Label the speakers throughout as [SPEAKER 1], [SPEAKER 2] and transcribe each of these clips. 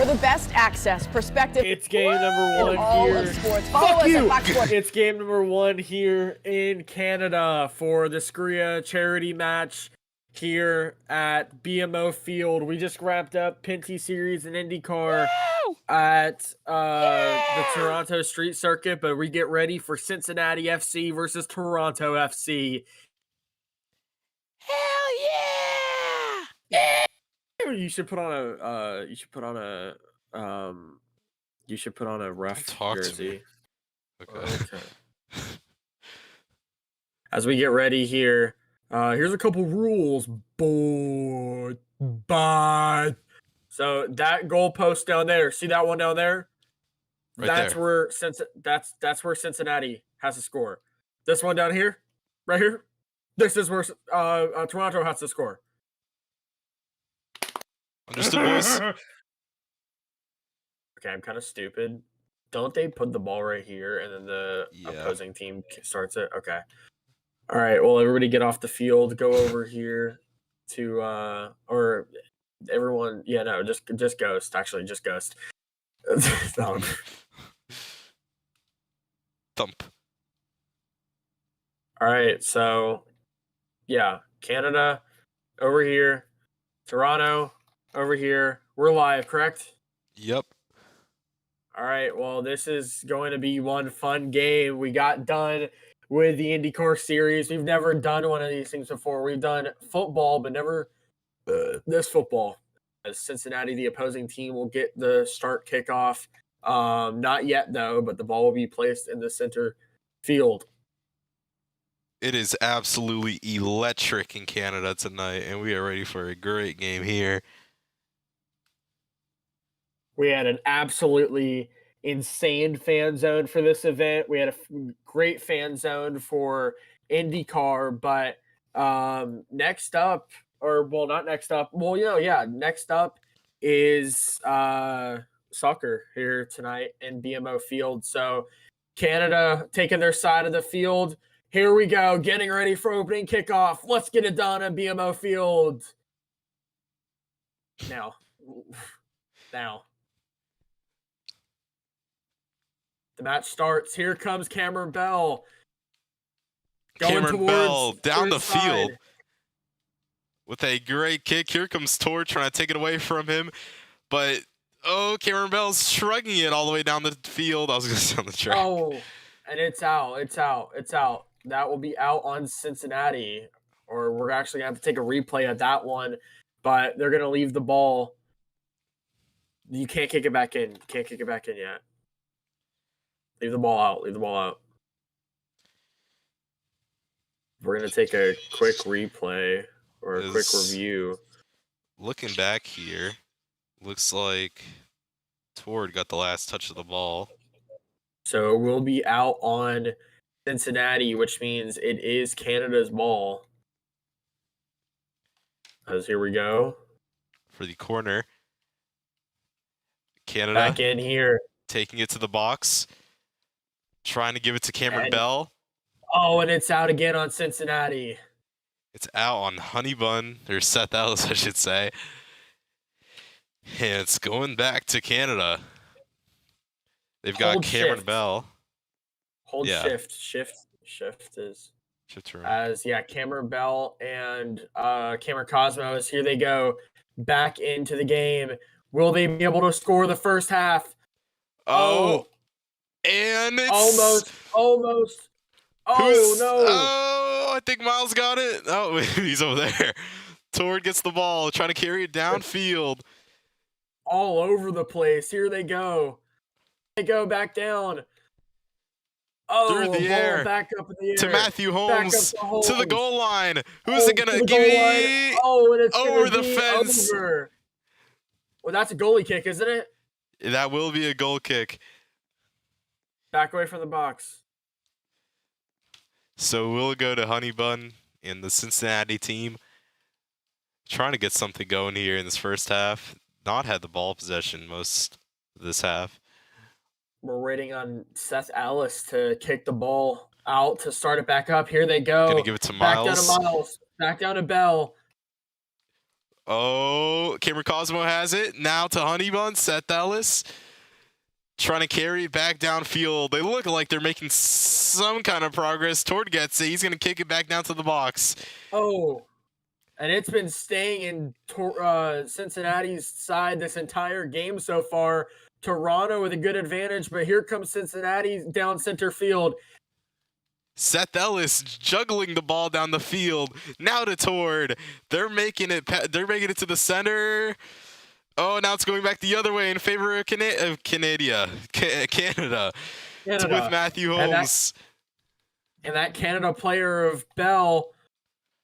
[SPEAKER 1] for the best access, perspective.
[SPEAKER 2] It's game number one
[SPEAKER 1] all
[SPEAKER 2] here.
[SPEAKER 1] of sports. Follow us at Fox Sports.
[SPEAKER 2] It's game number one here in Canada for the SCRIA charity match here at BMO Field. We just wrapped up Pinty Series and IndyCar at the Toronto Street Circuit, but we get ready for Cincinnati FC versus Toronto FC.
[SPEAKER 3] Hell yeah!
[SPEAKER 2] You should put on a ref
[SPEAKER 3] Talk to
[SPEAKER 2] jersey.
[SPEAKER 3] me. Okay.
[SPEAKER 2] As we get ready here, here's a couple rules, Bye. So that goalpost down there, see that one down there?
[SPEAKER 3] Right
[SPEAKER 2] That's
[SPEAKER 3] there.
[SPEAKER 2] where that's where Cincinnati has to score. This one down here, right here, this is where Toronto has to score.
[SPEAKER 3] Understood, boys?
[SPEAKER 2] Okay, I'm kind of stupid. Don't they put the ball right here and then the
[SPEAKER 3] Yeah.
[SPEAKER 2] opposing team starts it? Okay. All right. Well, everybody get off the field. Go over here to or everyone. Yeah, no, just Ghost. Actually, just Ghost.
[SPEAKER 3] Thump.
[SPEAKER 2] All right. So, yeah, Canada over here, Toronto over here. We're live, correct?
[SPEAKER 3] Yep.
[SPEAKER 2] All right, well, this is going to be one fun game. We got done with the IndyCar series. We've never done one of these things before. We've done football, but never this football. As Cincinnati, the opposing team, will get the start kickoff. Not yet, though, but the ball will be placed in the center field.
[SPEAKER 3] It is absolutely electric in Canada tonight, and we are ready for a great game here.
[SPEAKER 2] We had an absolutely insane fan zone for this event. We had a great fan zone for IndyCar, but next up is soccer here tonight in BMO Field. So Canada taking their side of the field. Here we go, getting ready for opening kickoff. Let's get it done at BMO Field. Now. The match starts. Here comes Cameron Bell.
[SPEAKER 3] Cameron Bell down the field with a great kick. Here comes Tor trying to take it away from him. But, Cameron Bell's shrugging it all the way down the field. I was going to say on the track.
[SPEAKER 2] Oh, and it's out. That will be out on Cincinnati. Or we're actually going to have to take a replay of that one. But they're going to leave the ball. You can't kick it back in. Yet. Leave the ball out. We're going to take a quick replay or a quick review.
[SPEAKER 3] Looking back here, looks like Tord got the last touch of the ball.
[SPEAKER 2] So we'll be out on Cincinnati, which means it is Canada's ball. As here we go.
[SPEAKER 3] For the corner. Canada.
[SPEAKER 2] Back in here.
[SPEAKER 3] Taking it to the box. Trying to give it to Cameron Bell.
[SPEAKER 2] Oh, and it's out again on Cincinnati.
[SPEAKER 3] It's out on Honey Bun, or Seth Ellis, I should say. And it's going back to Canada. They've got Cameron Bell.
[SPEAKER 2] Hold shift. Shift is.
[SPEAKER 3] Shift around.
[SPEAKER 2] As, Cameron Bell and Cameron Cosmos. Here they go. Back into the game. Will they be able to score the first half?
[SPEAKER 3] Oh. And it's
[SPEAKER 2] almost. Oh no!
[SPEAKER 3] Oh, I think Miles got it. Oh, he's over there. Tord gets the ball, trying to carry it downfield.
[SPEAKER 2] All over the place. Here they go. They go back down. Oh,
[SPEAKER 3] through the air.
[SPEAKER 2] Back up in the air.
[SPEAKER 3] To Matthew Holmes. To the goal line. Who's it gonna give me?
[SPEAKER 2] Oh, and it's
[SPEAKER 3] over the fence.
[SPEAKER 2] Over. Well, that's a goalie kick, isn't it?
[SPEAKER 3] That will be a goal kick.
[SPEAKER 2] Back away from the box.
[SPEAKER 3] So we'll go to Honey Bun in the Cincinnati team. Trying to get something going here in this first half. Not had the ball possession most of this half.
[SPEAKER 2] We're waiting on Seth Ellis to kick the ball out to start it back up. Here they go.
[SPEAKER 3] Gonna give it to Miles.
[SPEAKER 2] Back down to Miles. Back down to Bell.
[SPEAKER 3] Oh, Cameron Cosmo has it. Now to Honeybun, Seth Ellis. Trying to carry it back downfield. They look like they're making some kind of progress. Tord gets it. He's going to kick it back down to the box.
[SPEAKER 2] Oh, and it's been staying in Cincinnati's side this entire game so far. Toronto with a good advantage, but here comes Cincinnati down center field.
[SPEAKER 3] Seth Ellis juggling the ball down the field. Now to Tord. They're making it to the center. Oh, now it's going back the other way in favor of Canada. With Matthew Holmes.
[SPEAKER 2] And that Canada player of Bell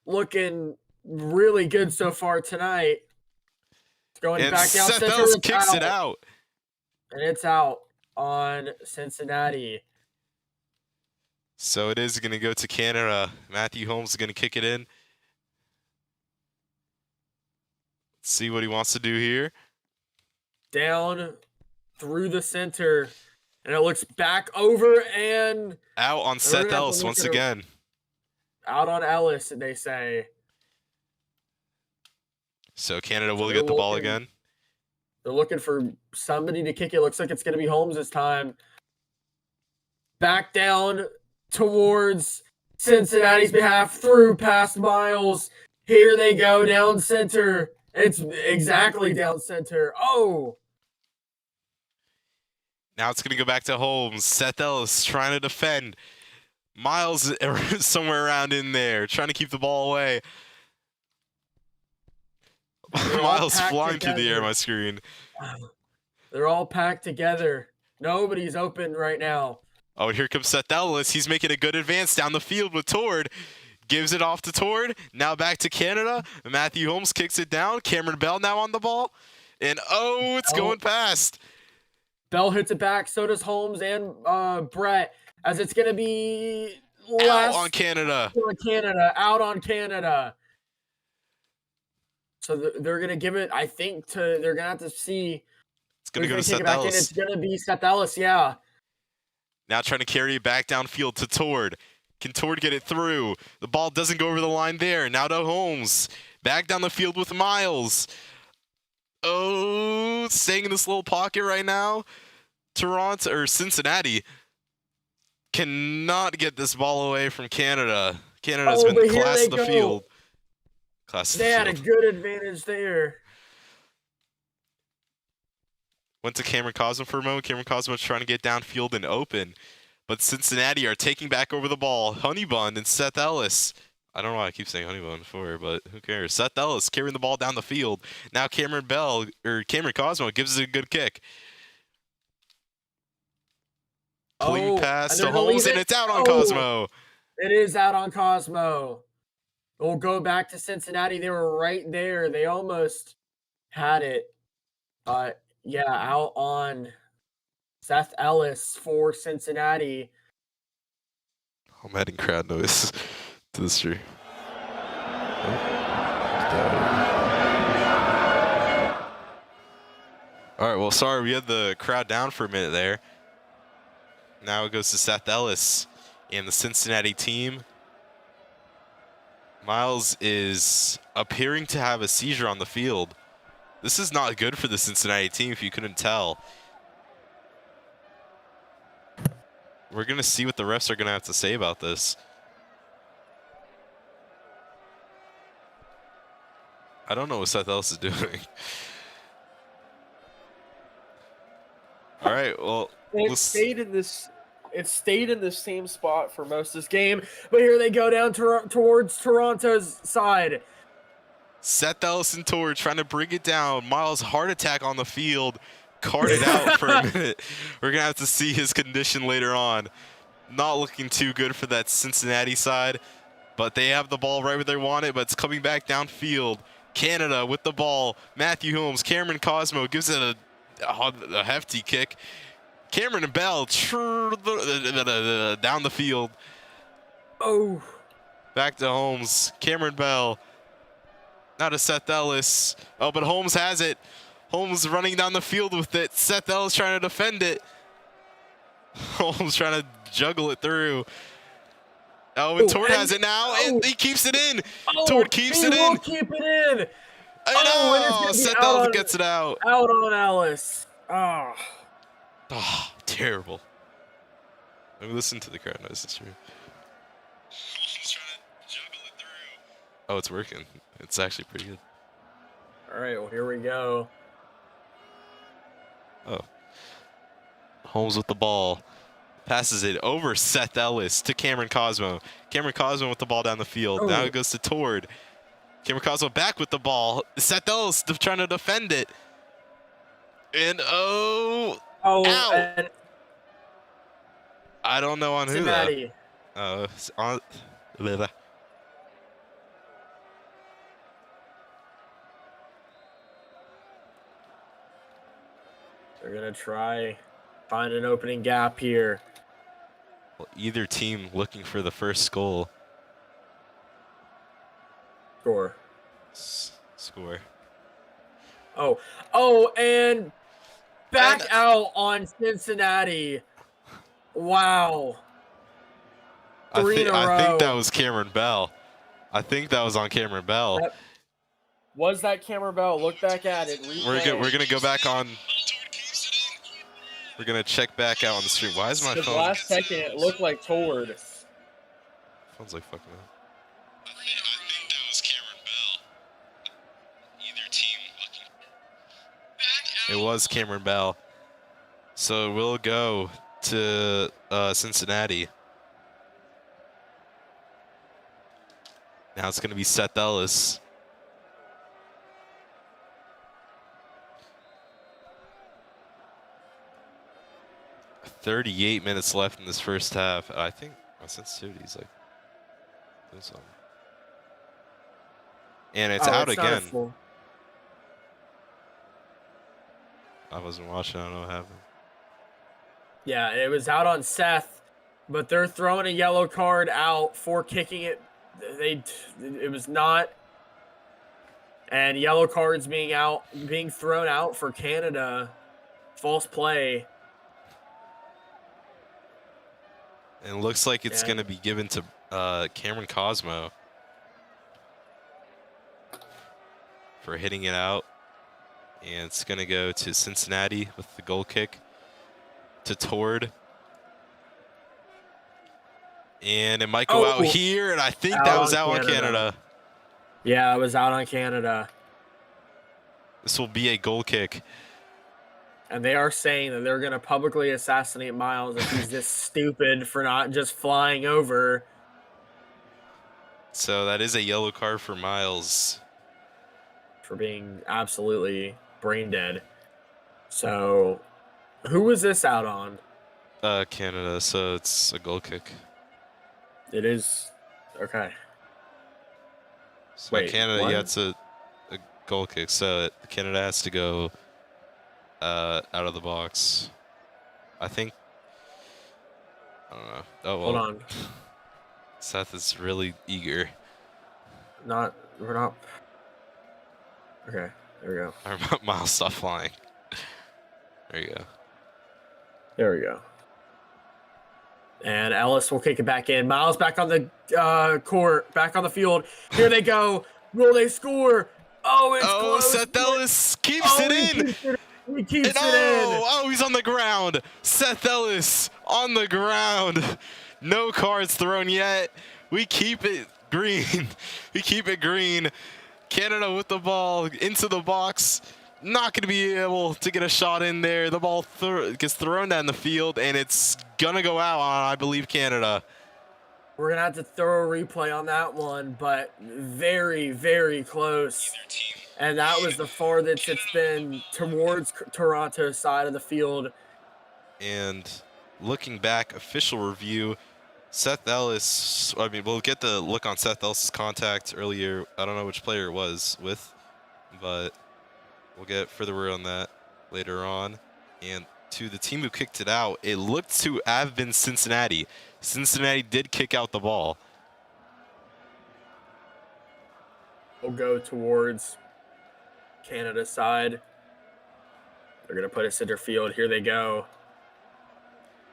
[SPEAKER 2] looking really good so far tonight. It's going back down
[SPEAKER 3] Seth
[SPEAKER 2] center.
[SPEAKER 3] Ellis kicks it out.
[SPEAKER 2] And it's out on Cincinnati.
[SPEAKER 3] So it is going to go to Canada. Matthew Holmes is going to kick it in. Let's see what he wants to do here.
[SPEAKER 2] Down through the center. And it looks back over and
[SPEAKER 3] out on Seth Ellis once again.
[SPEAKER 2] Out on Ellis, they say.
[SPEAKER 3] So Canada will get the ball again.
[SPEAKER 2] They're looking for somebody to kick it. Looks like it's going to be Holmes this time. Back down towards Cincinnati's behalf, through past Miles. Here they go down center. It's exactly down center. Oh!
[SPEAKER 3] Now it's going to go back to Holmes. Seth Ellis trying to defend. Miles somewhere around in there, trying to keep the ball away. Miles flying through the air, my screen.
[SPEAKER 2] They're all packed together. Nobody's open right now.
[SPEAKER 3] Oh, here comes Seth Ellis. He's making a good advance down the field with Tord. Gives it off to Tord. Now back to Canada. Matthew Holmes kicks it down. Cameron Bell now on the ball. And it's going past.
[SPEAKER 2] Bell hits it back. So does Holmes and Brett. As it's going to be
[SPEAKER 3] out on Canada.
[SPEAKER 2] Out on Canada. So they're going to give it, I think, they're going to have to see.
[SPEAKER 3] It's going to go to Seth Ellis.
[SPEAKER 2] It's going to be Seth Ellis, yeah.
[SPEAKER 3] Now trying to carry it back downfield to Tord. Can Tord get it through? The ball doesn't go over the line there. Now to Holmes. Back down the field with Miles. Oh, staying in this little pocket right now. Cincinnati cannot get this ball away from Canada. Canada's been class of the field.
[SPEAKER 2] They had a good advantage there.
[SPEAKER 3] Went to Cameron Cosmo for a moment. Cameron Cosmo's trying to get downfield and open. But Cincinnati are taking back over the ball. Honeybun and Seth Ellis. I don't know why I keep saying Honeybun before, but who cares? Seth Ellis carrying the ball down the field. Now Cameron Cosmo gives it a good kick. Clean pass to Holmes, and it's out on Cosmo.
[SPEAKER 2] It is out on Cosmo. We'll go back to Cincinnati. They were right there. They almost had it. Yeah, out on Seth Ellis for Cincinnati.
[SPEAKER 3] I'm adding crowd noise to the stream. All right, well, sorry, we had the crowd down for a minute there. Now it goes to Seth Ellis and the Cincinnati team. Miles is appearing to have a seizure on the field. This is not good for the Cincinnati team, if you couldn't tell. We're going to see what the refs are going to have to say about this. I don't know what Seth Ellis is doing. All right, well,
[SPEAKER 2] it stayed in the same spot for most of this game, but here they go down towards Toronto's side.
[SPEAKER 3] Seth Ellis and Tord trying to bring it down. Miles, heart attack on the field. Carted out for a minute. We're going to have to see his condition later on. Not looking too good for that Cincinnati side, but they have the ball right where they want it, but it's coming back downfield. Canada with the ball. Matthew Holmes, Cameron Cosmo gives it a hefty kick. Cameron and Bell down the field.
[SPEAKER 2] Oh.
[SPEAKER 3] Back to Holmes. Cameron Bell. Now to Seth Ellis. Oh, but Holmes has it. Holmes running down the field with it. Seth Ellis trying to defend it. Holmes trying to juggle it through. Oh, and Tord has it now, and he keeps it in. Tord keeps it in.
[SPEAKER 2] Keep it in. Oh,
[SPEAKER 3] Seth Ellis gets it out.
[SPEAKER 2] Out on Ellis. Oh.
[SPEAKER 3] Oh, terrible. Let me listen to the crowd noise. It's true. Oh, it's working. It's actually pretty good.
[SPEAKER 2] All right, well, here we go.
[SPEAKER 3] Oh. Holmes with the ball. Passes it over Seth Ellis to Cameron Cosmo. Cameron Cosmo with the ball down the field. Now it goes to Tord. Cameron Cosmo back with the ball. Seth Ellis trying to defend it. And out.
[SPEAKER 2] And
[SPEAKER 3] I don't know on
[SPEAKER 2] Cincinnati.
[SPEAKER 3] who though. On. They're
[SPEAKER 2] gonna try find an opening gap here.
[SPEAKER 3] Well, either team looking for the first goal. Score.
[SPEAKER 2] Oh, and back out on Cincinnati. Wow. Three in a row.
[SPEAKER 3] I think that was Cameron Bell. I think that was on Cameron Bell.
[SPEAKER 2] Was that Cameron Bell? Look back at it.
[SPEAKER 3] We're gonna go back on. We're gonna check back out on the stream. Why is my phone?
[SPEAKER 2] Last second, it looked like Tord.
[SPEAKER 3] Phone's like fucking up.
[SPEAKER 4] I think that was Cameron Bell. Either team looking back out.
[SPEAKER 3] It was Cameron Bell. So we'll go to Cincinnati. Now it's gonna be Seth Ellis. "38 minutes left in this first half." I think my sensitivity's like doing something. And it's out again. I wasn't watching. I don't know what happened.
[SPEAKER 2] Yeah, it was out on Seth, but they're throwing a yellow card out for kicking it. It was not. And yellow cards being thrown out for Canada. False play.
[SPEAKER 3] And it looks like it's going to be given to Cameron Cosmo for hitting it out. And it's going to go to Cincinnati with the goal kick to Tord. And it might go out here, and I think that was out on Canada.
[SPEAKER 2] Yeah, it was out on Canada.
[SPEAKER 3] This will be a goal kick.
[SPEAKER 2] And they are saying that they're going to publicly assassinate Miles if he's this stupid for not just flying over.
[SPEAKER 3] So that is a yellow card for Miles.
[SPEAKER 2] For being absolutely brain dead. So, who was this out on?
[SPEAKER 3] Canada, so it's a goal kick.
[SPEAKER 2] It is. Okay.
[SPEAKER 3] So wait, Canada, yeah, it's a goal kick. So Canada has to go out of the box. I think. I don't know. Oh, well.
[SPEAKER 2] Hold on.
[SPEAKER 3] Seth is really eager.
[SPEAKER 2] We're not. Okay, there we go.
[SPEAKER 3] Miles, stop flying. There you go.
[SPEAKER 2] There we go. And Ellis will kick it back in. Miles back on the court, back on the field. Here they go. Will they score? Oh, it's close.
[SPEAKER 3] Seth Ellis keeps it in.
[SPEAKER 2] He keeps it in.
[SPEAKER 3] Oh, he's on the ground. Seth Ellis on the ground. No cards thrown yet. We keep it green. We keep it green. Canada with the ball into the box. Not going to be able to get a shot in there. The ball gets thrown down the field, and it's going to go out on, I believe, Canada.
[SPEAKER 2] We're going to have to throw a replay on that one, but very, very close. And that was the farthest it's been towards Toronto's side of the field.
[SPEAKER 3] And looking back, official review, Seth Ellis, I mean, we'll get the look on Seth Ellis' contact earlier. I don't know which player it was with, but we'll get further word on that later on. And to the team who kicked it out, it looked to have been Cincinnati. Cincinnati did kick out the ball.
[SPEAKER 2] We'll go towards Canada's side. They're going to put it center field. Here they go.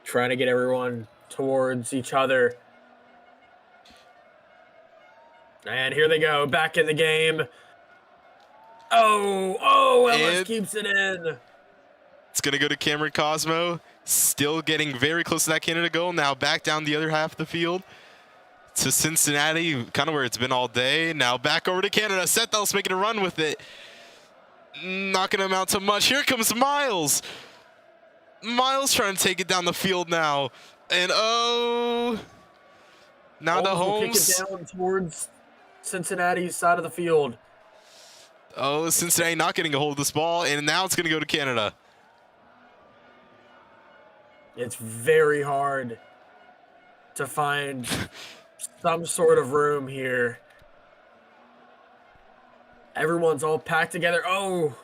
[SPEAKER 2] Trying to get everyone towards each other. And here they go, back in the game. Ellis
[SPEAKER 3] And
[SPEAKER 2] keeps it in.
[SPEAKER 3] it's going to go to Cameron Cosmo. Still getting very close to that Canada goal. Now back down the other half of the field to Cincinnati, kind of where it's been all day. Now back over to Canada. Seth Ellis making a run with it. Not going to amount to much. Here comes Miles. Miles trying to take it down the field now. And now to Holmes.
[SPEAKER 2] Will kick it down towards Cincinnati's side of the field.
[SPEAKER 3] Oh, Cincinnati not getting a hold of this ball, and now it's going to go to Canada.
[SPEAKER 2] It's very hard to find some sort of room here. Everyone's all packed together. Oh!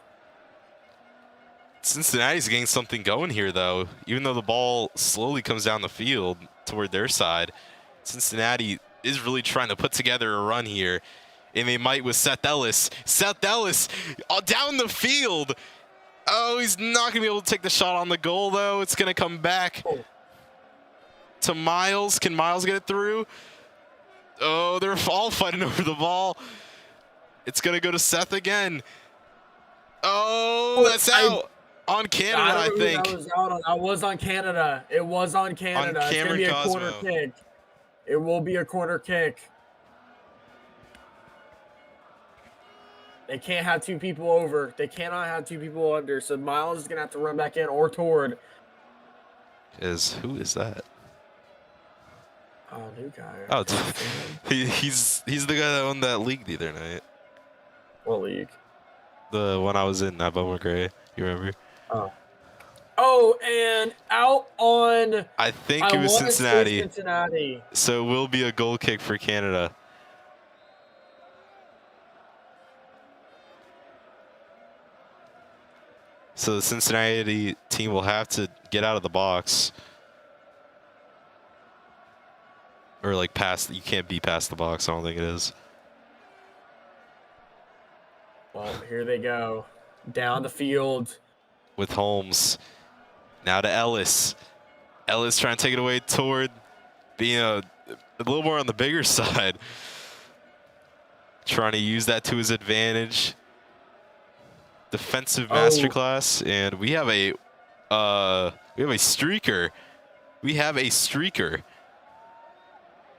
[SPEAKER 3] Cincinnati's getting something going here, though. Even though the ball slowly comes down the field toward their side, Cincinnati is really trying to put together a run here. And they might with Seth Ellis. Seth Ellis down the field. Oh, he's not going to be able to take the shot on the goal, though. It's going to come back to Miles. Can Miles get it through? Oh, they're all fighting over the ball. It's going to go to Seth again. Oh, that's out. On Canada, I think.
[SPEAKER 2] That was on Canada. It was on Canada. It's going to be a corner kick. It will be a corner kick. They can't have two people over. They cannot have two people under. So Miles is going to have to run back in or toward.
[SPEAKER 3] Who is that?
[SPEAKER 2] Oh, new guy.
[SPEAKER 3] Oh, he's the guy that won that league the other night.
[SPEAKER 2] What league?
[SPEAKER 3] The one I was in, that Bowman Gray. You remember?
[SPEAKER 2] Oh, and out on.
[SPEAKER 3] I think it was Cincinnati. So it will be a goal kick for Canada. So the Cincinnati team will have to get out of the box. Or like past, you can't be past the box, I don't think it is.
[SPEAKER 2] Well, here they go. Down the field.
[SPEAKER 3] With Holmes. Now to Ellis. Ellis trying to take it away toward being a little more on the bigger side. Trying to use that to his advantage. Defensive masterclass, and we have a streaker. We have a streaker.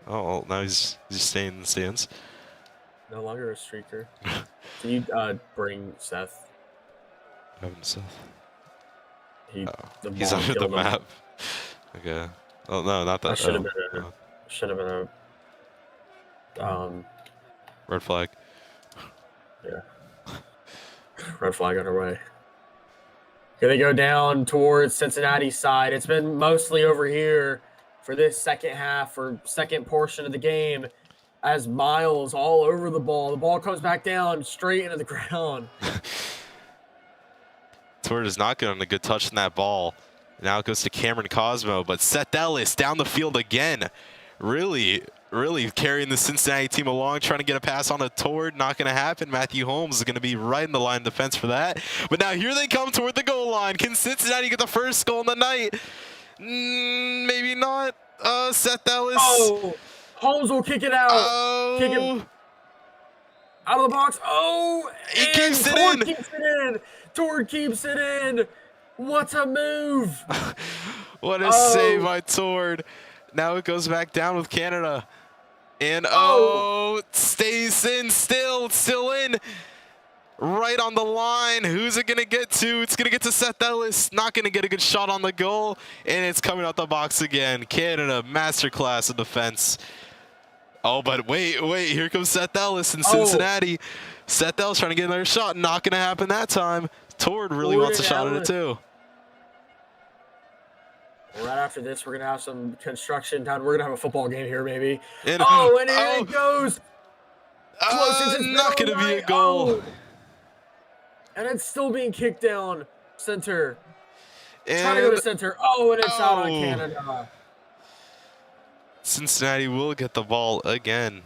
[SPEAKER 3] Oh, now he's staying in the stands.
[SPEAKER 2] No longer a streaker. Can you bring Seth?
[SPEAKER 3] Seth.
[SPEAKER 2] He's
[SPEAKER 3] under the map. Okay. Oh no, not that.
[SPEAKER 2] That should have been a
[SPEAKER 3] red flag.
[SPEAKER 2] Yeah. Red flag underway. Here they go down towards Cincinnati's side. It's been mostly over here for this second half or second portion of the game as Miles all over the ball. The ball comes back down straight into the ground.
[SPEAKER 3] Tord is not getting a good touch on that ball. Now it goes to Cameron Cosmo, but Seth Ellis down the field again. Really carrying the Cincinnati team along, trying to get a pass on a Tord. Not going to happen. Matthew Holmes is going to be right in the line of defense for that. But now here they come toward the goal line. Can Cincinnati get the first goal in the night? Maybe not. Seth Ellis.
[SPEAKER 2] Oh, Holmes will kick it out.
[SPEAKER 3] Oh.
[SPEAKER 2] Kick it out of the box. Oh,
[SPEAKER 3] he keeps it in.
[SPEAKER 2] Keeps it in. Tord keeps it in. What a move.
[SPEAKER 3] What a save by Tord. Now it goes back down with Canada. And stays in still. It's still in. Right on the line. Who's it going to get to? It's going to get to Seth Ellis. Not going to get a good shot on the goal. And it's coming out the box again. Canada, masterclass of defense. Oh, but wait. Here comes Seth Ellis in Cincinnati. Seth Ellis trying to get another shot. Not going to happen that time. Tord really wants a shot at it too.
[SPEAKER 2] Right after this, we're going to have some construction done. We're going to have a football game here, maybe.
[SPEAKER 3] And,
[SPEAKER 2] and here it goes.
[SPEAKER 3] Not going to be a goal.
[SPEAKER 2] And it's still being kicked down center.
[SPEAKER 3] And,
[SPEAKER 2] trying to go to center. And it's out on Canada.
[SPEAKER 3] Cincinnati will get the ball again.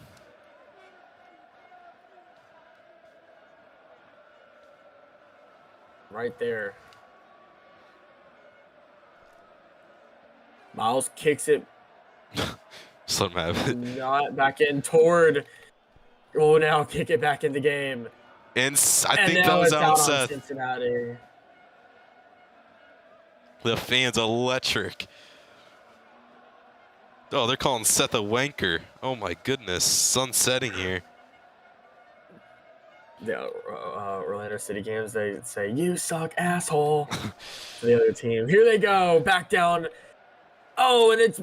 [SPEAKER 2] Right there. Miles kicks it.
[SPEAKER 3] Just let him have it.
[SPEAKER 2] Not back in. Tord will now kick it back in the game.
[SPEAKER 3] And I
[SPEAKER 2] And
[SPEAKER 3] think that
[SPEAKER 2] now
[SPEAKER 3] was
[SPEAKER 2] it's
[SPEAKER 3] out
[SPEAKER 2] out
[SPEAKER 3] on
[SPEAKER 2] on
[SPEAKER 3] Seth.
[SPEAKER 2] Cincinnati.
[SPEAKER 3] The fans electric. Oh, they're calling Seth a wanker. Oh my goodness, sun's setting here.
[SPEAKER 2] The Orlando City games, they say, "You suck, asshole," to the other team. Here they go, back down. Oh, and it's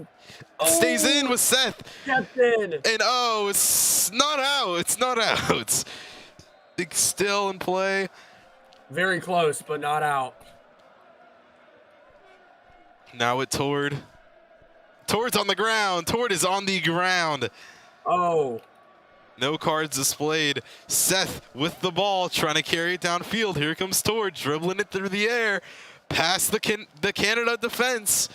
[SPEAKER 3] Stays in with Seth.
[SPEAKER 2] Captain.
[SPEAKER 3] And oh, it's not out. It's not out. It's still in play.
[SPEAKER 2] Very close, but not out.
[SPEAKER 3] Now with Tord. Tord's on the ground. Tord is on the ground.
[SPEAKER 2] Oh.
[SPEAKER 3] No cards displayed. Seth with the ball, trying to carry it downfield. Here comes Tord, dribbling it through the air. Past the Canada defense.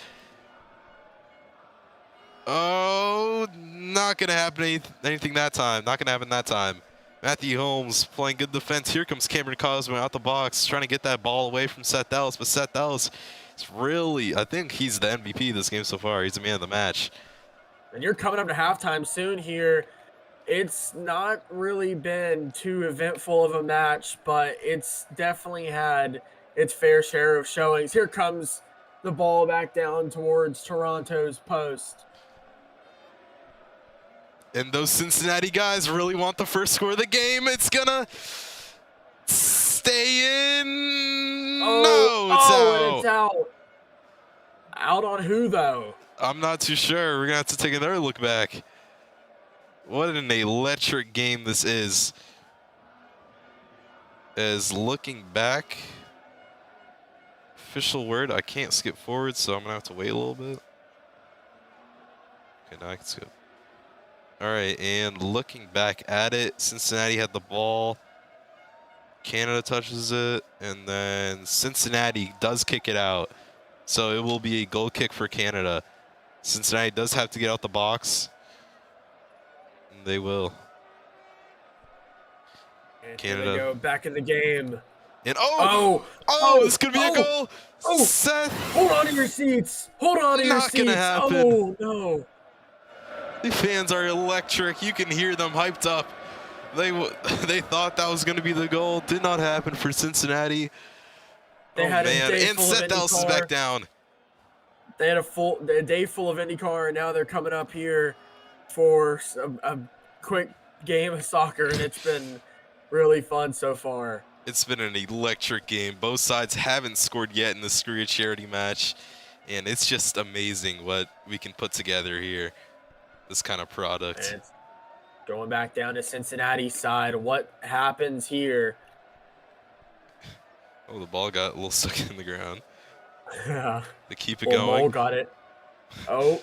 [SPEAKER 3] Oh, not going to happen anything that time. Not going to happen that time. Matthew Holmes playing good defense. Here comes Cameron Cosmo out the box, trying to get that ball away from Seth Ellis. But Seth Ellis is really, I think he's the MVP this game so far. He's the man of the match.
[SPEAKER 2] And you're coming up to halftime soon here. It's not really been too eventful of a match, but it's definitely had its fair share of showings. Here comes the ball back down towards Toronto's post.
[SPEAKER 3] And those Cincinnati guys really want the first score of the game. It's gonna stay in. No, it's out.
[SPEAKER 2] And it's out. Out on who, though?
[SPEAKER 3] I'm not too sure. We're gonna have to take another look back. What an electric game this is. As looking back, official word, I can't skip forward, so I'm gonna have to wait a little bit. Okay, now I can skip. All right, and looking back at it, Cincinnati had the ball. Canada touches it, and then Cincinnati does kick it out. So it will be a goal kick for Canada. Cincinnati does have to get out the box. And they will.
[SPEAKER 2] And
[SPEAKER 3] Canada.
[SPEAKER 2] Here they go, back in the game.
[SPEAKER 3] And this could be a goal. Seth.
[SPEAKER 2] Hold on to your seats. Hold on to your seats.
[SPEAKER 3] Not gonna happen.
[SPEAKER 2] Oh, no.
[SPEAKER 3] The fans are electric. You can hear them hyped up. They thought that was going to be the goal. Did not happen for Cincinnati.
[SPEAKER 2] They had
[SPEAKER 3] man.
[SPEAKER 2] A day
[SPEAKER 3] And
[SPEAKER 2] full of
[SPEAKER 3] Seth Ellis is
[SPEAKER 2] IndyCar.
[SPEAKER 3] back down.
[SPEAKER 2] They had a day full of IndyCar, and now they're coming up here for a quick game of soccer, and it's been really fun so far.
[SPEAKER 3] It's been an electric game. Both sides haven't scored yet in the SCRIA charity match, and it's just amazing what we can put together here. This kind of product.
[SPEAKER 2] And going back down to Cincinnati's side, what happens here?
[SPEAKER 3] Oh, the ball got a little stuck in the ground.
[SPEAKER 2] Yeah.
[SPEAKER 3] They keep it going.
[SPEAKER 2] Mole got it. Oh.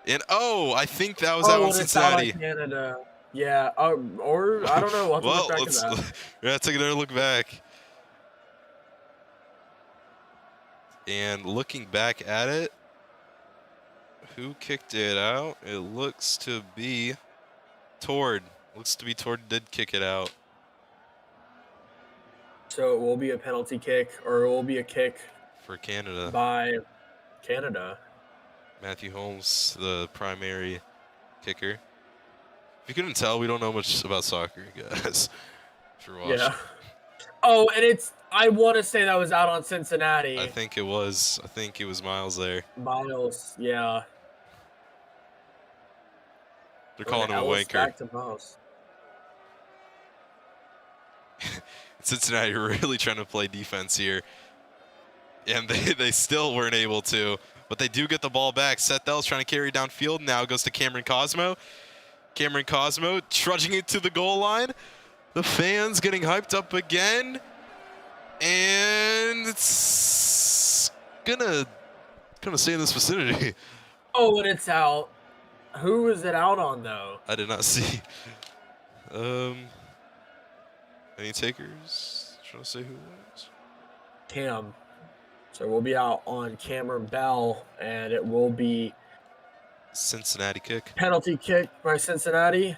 [SPEAKER 3] And I think that was out on Cincinnati.
[SPEAKER 2] Out on Canada. Yeah. Or I don't know. We'll
[SPEAKER 3] well,
[SPEAKER 2] look back at that.
[SPEAKER 3] We're gonna take another look back. And looking back at it, who kicked it out? It looks to be Tord. Looks to be Tord did kick it out.
[SPEAKER 2] So it will be a penalty kick, or it will be a kick
[SPEAKER 3] For Canada.
[SPEAKER 2] by Canada.
[SPEAKER 3] Matthew Holmes, the primary kicker. If you couldn't tell, we don't know much about soccer, guys. If you're watching.
[SPEAKER 2] Yeah. Oh, and I want to say that was out on Cincinnati.
[SPEAKER 3] I think it was. I think it was Miles there.
[SPEAKER 2] Miles, yeah.
[SPEAKER 3] They're calling him a
[SPEAKER 2] Ellis
[SPEAKER 3] wanker.
[SPEAKER 2] Back to Miles.
[SPEAKER 3] Cincinnati really trying to play defense here. And they still weren't able to. But they do get the ball back. Seth Ellis trying to carry downfield. Now it goes to Cameron Cosmo. Cameron Cosmo trudging it to the goal line. The fans getting hyped up again. And it's gonna stay in this vicinity.
[SPEAKER 2] Oh, and it's out. Who is it out on, though?
[SPEAKER 3] I did not see. Any takers? Trying to say who it was.
[SPEAKER 2] Cam. So we'll be out on Cameron Bell, and it will be
[SPEAKER 3] Cincinnati kick.
[SPEAKER 2] penalty kick by Cincinnati.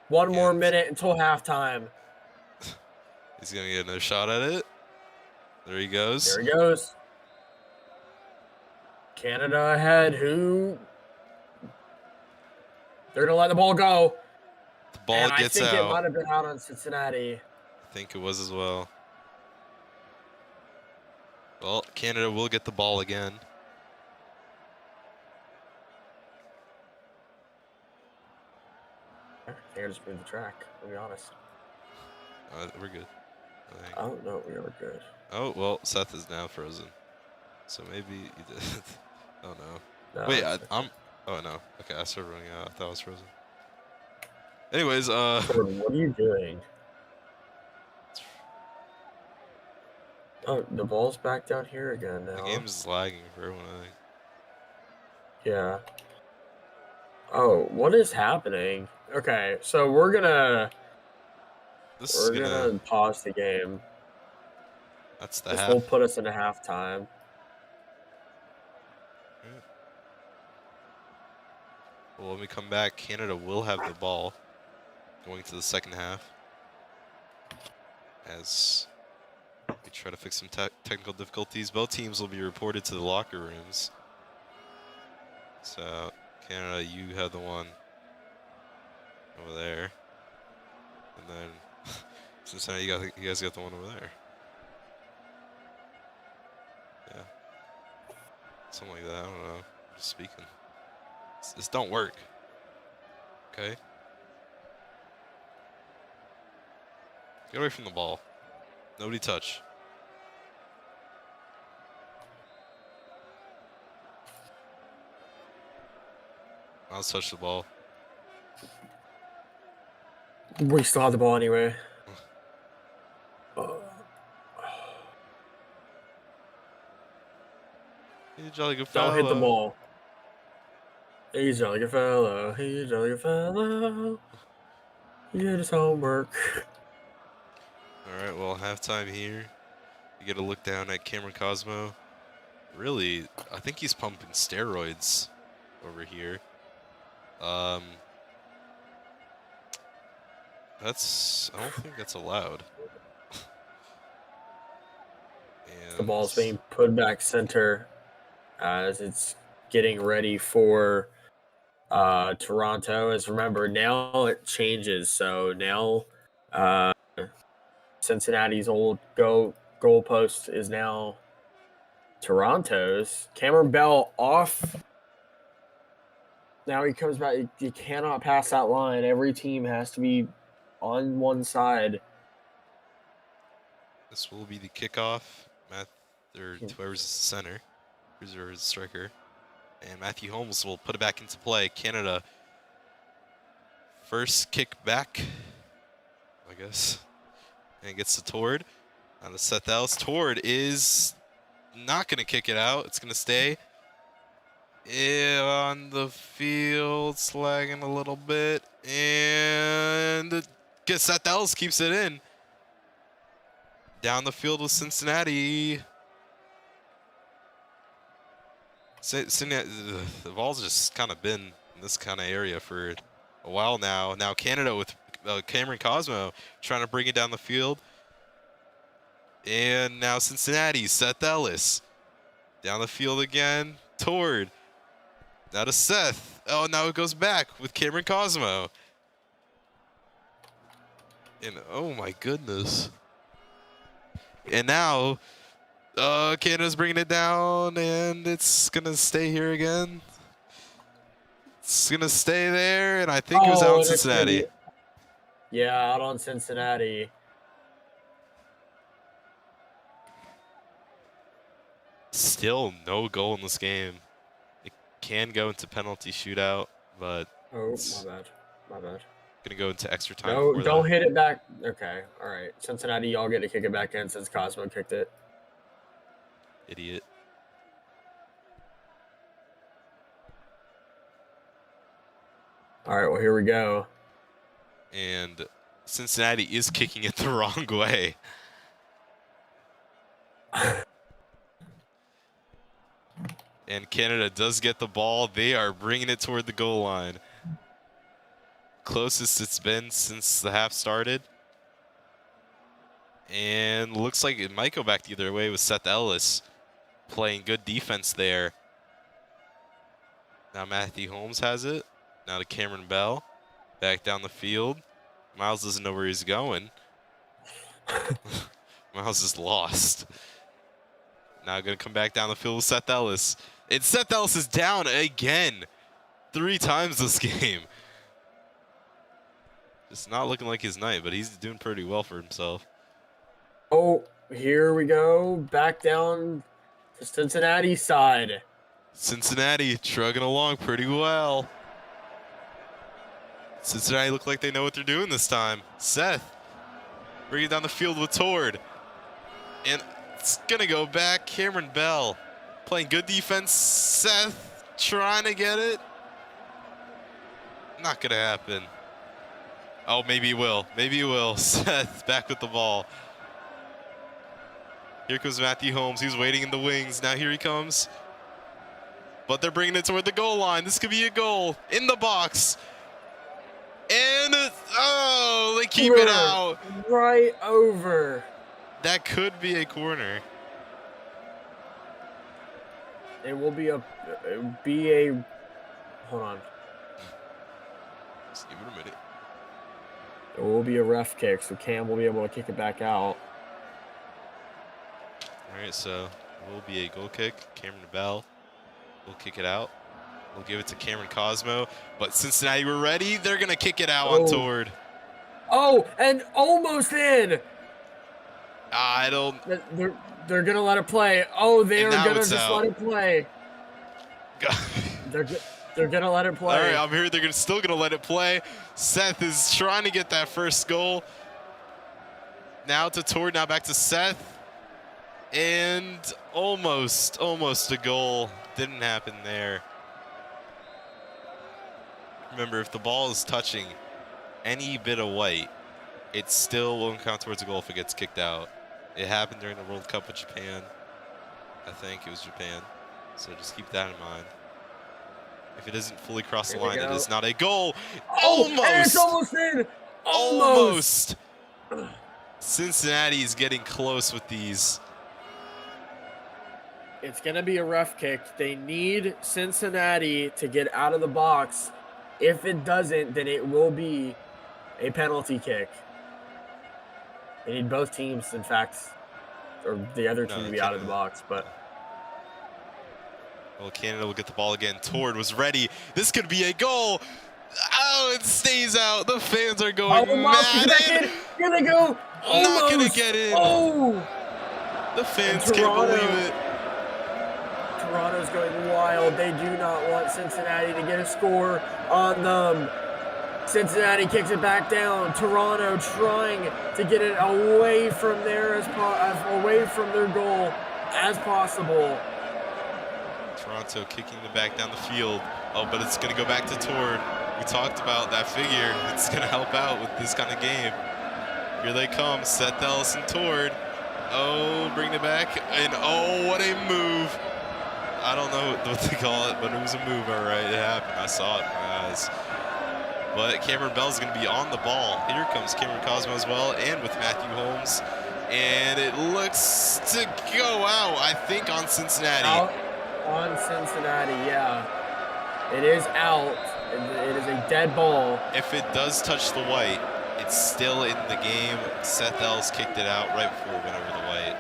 [SPEAKER 2] One more minute until halftime.
[SPEAKER 3] He's going to get another shot at it. There he goes.
[SPEAKER 2] There he goes. Canada ahead. Who? They're going to let the ball go.
[SPEAKER 3] The ball
[SPEAKER 2] And
[SPEAKER 3] gets
[SPEAKER 2] I think it
[SPEAKER 3] out.
[SPEAKER 2] might have been out on Cincinnati.
[SPEAKER 3] I think it was as well. Well, Canada will get the ball again.
[SPEAKER 2] I think I just moved the track, to be honest.
[SPEAKER 3] We're good. I think.
[SPEAKER 2] Oh, no, we are good.
[SPEAKER 3] Oh, well, Seth is now frozen. So maybe he did. Oh, no.
[SPEAKER 2] No,
[SPEAKER 3] Wait,
[SPEAKER 2] it's
[SPEAKER 3] I'm... Oh, no. Okay, I started running out. I thought I was frozen. Anyways,
[SPEAKER 2] Jordan, what are you doing? Oh, the ball's back down here again now.
[SPEAKER 3] the game's lagging for everyone, I think.
[SPEAKER 2] Yeah. Oh, what is happening? Okay, so we're gonna pause the game.
[SPEAKER 3] That's the
[SPEAKER 2] This
[SPEAKER 3] half.
[SPEAKER 2] will put us into halftime.
[SPEAKER 3] Well, when we come back, Canada will have the ball going to the second half. As we try to fix some technical difficulties. Both teams will be reported to the locker rooms. So, Canada, you have the one over there. And then, Cincinnati, you guys got the one over there. Yeah. Something like that, I don't know. I'm just speaking. This don't work. Okay? Get away from the ball. Nobody touch. Let's touch the ball.
[SPEAKER 2] We still have the ball anyway.
[SPEAKER 3] He's a jolly good fellow.
[SPEAKER 2] Don't hit the ball. He's a jolly good fellow. He's a jolly good fellow. He did his homework.
[SPEAKER 3] Alright, well, halftime here. You get a look down at Cameron Cosmo. Really, I think he's pumping steroids over here. I don't think that's allowed.
[SPEAKER 2] The ball's being put back center as it's getting ready for Toronto. As remember, now it changes. So now Cincinnati's old goalpost is now Toronto's. Cameron Bell off. Now he comes back. You cannot pass that line. Every team has to be on one side.
[SPEAKER 3] This will be the kickoff. Whoever's the center, whoever's the striker. And Matthew Holmes will put it back into play. Canada first kick back, I guess. And gets to Tord. On the Seth Ellis. Tord is not going to kick it out. It's going to stay. On the field, it's lagging a little bit. And Seth Ellis keeps it in. Down the field with Cincinnati. The ball's just kind of been in this kind of area for a while now. Now Canada with Cameron Cosmo trying to bring it down the field. And now Cincinnati, Seth Ellis. Down the field again, Tord. Now to Seth. Oh, now it goes back with Cameron Cosmo. And oh my goodness. And now Canada's bringing it down, and it's going to stay here again. It's going to stay there, and I think it was out on Cincinnati.
[SPEAKER 2] Yeah, out on Cincinnati.
[SPEAKER 3] Still no goal in this game. It can go into penalty shootout, but...
[SPEAKER 2] Oh, my bad.
[SPEAKER 3] Gonna go into extra time.
[SPEAKER 2] No, don't hit it back. Okay, all right. Cincinnati, y'all get to kick it back in since Cosmo kicked it.
[SPEAKER 3] Idiot.
[SPEAKER 2] All right, well, here we go.
[SPEAKER 3] And Cincinnati is kicking it the wrong way. And Canada does get the ball. They are bringing it toward the goal line. Closest it's been since the half started. And looks like it might go back the other way with Seth Ellis playing good defense there. Now Matthew Holmes has it. Now to Cameron Bell. Back down the field. Miles doesn't know where he's going. Miles is lost. Now going to come back down the field with Seth Ellis. And Seth Ellis is down again. 3 times this game. Just not looking like his night, but he's doing pretty well for himself.
[SPEAKER 2] Oh, here we go. Back down to Cincinnati's side.
[SPEAKER 3] Cincinnati trugging along pretty well. Cincinnati look like they know what they're doing this time. Seth bringing it down the field with Tord. And it's going to go back. Cameron Bell playing good defense. Seth trying to get it. Not going to happen. Oh, maybe he will. Maybe he will. Seth back with the ball. Here comes Matthew Holmes. He's waiting in the wings. Now here he comes. But they're bringing it toward the goal line. This could be a goal. In the box. And, oh, they keep it out.
[SPEAKER 2] Right over.
[SPEAKER 3] That could be a corner.
[SPEAKER 2] It will be a, hold on.
[SPEAKER 3] Just give it a minute.
[SPEAKER 2] It will be a ref kick, so Cam will be able to kick it back out.
[SPEAKER 3] All right, so it will be a goal kick. Cameron Bell will kick it out. We'll give it to Cameron Cosmo. But Cincinnati were ready. They're going to kick it out on Tord.
[SPEAKER 2] Oh, and almost in.
[SPEAKER 3] I don't.
[SPEAKER 2] They're going to let it play. Oh, they're going to just
[SPEAKER 3] out.
[SPEAKER 2] let it play. They're going to let it play.
[SPEAKER 3] All right, I'm here. They're still going to let it play. Seth is trying to get that first goal. Now to Tord. Now back to Seth. And almost a goal. Didn't happen there. Remember, if the ball is touching any bit of white, it still won't count towards a goal if it gets kicked out. It happened during the World Cup with Japan. I think it was Japan. So just keep that in mind. If it doesn't fully cross the line, it is not a goal. Almost!
[SPEAKER 2] And it's almost in!
[SPEAKER 3] Almost! Cincinnati is getting close with these.
[SPEAKER 2] It's going to be a ref kick. They need Cincinnati to get out of the box. If it doesn't, then it will be a penalty kick. They need both teams, in fact, or the other team to be out of the box. But
[SPEAKER 3] well, Canada will get the ball again. Tord was ready. This could be a goal. Oh, it stays out. The fans are going mad.
[SPEAKER 2] Here they go.
[SPEAKER 3] Not going to get in.
[SPEAKER 2] Oh!
[SPEAKER 3] The fans can't believe it.
[SPEAKER 2] Toronto's going wild. They do not want Cincinnati to get a score on them. Cincinnati kicks it back down. Toronto trying to get it away from there away from their goal as possible.
[SPEAKER 3] Toronto kicking the back down the field. Oh, but it's going to go back to Tord. We talked about that figure. It's going to help out with this kind of game. Here they come. Seth Ellis and Tord. Oh, bring it back. And oh, what a move. I don't know what they call it, but it was a move, all right. It happened. I saw it in my eyes. But Cameron Bell's going to be on the ball. Here comes Cameron Cosmo as well, and with Matthew Holmes. And it looks to go out, I think, on Cincinnati.
[SPEAKER 2] Out on Cincinnati, yeah. It is out. It is a dead ball.
[SPEAKER 3] If it does touch the white, it's still in the game. Seth Ellis kicked it out right before it went over the white.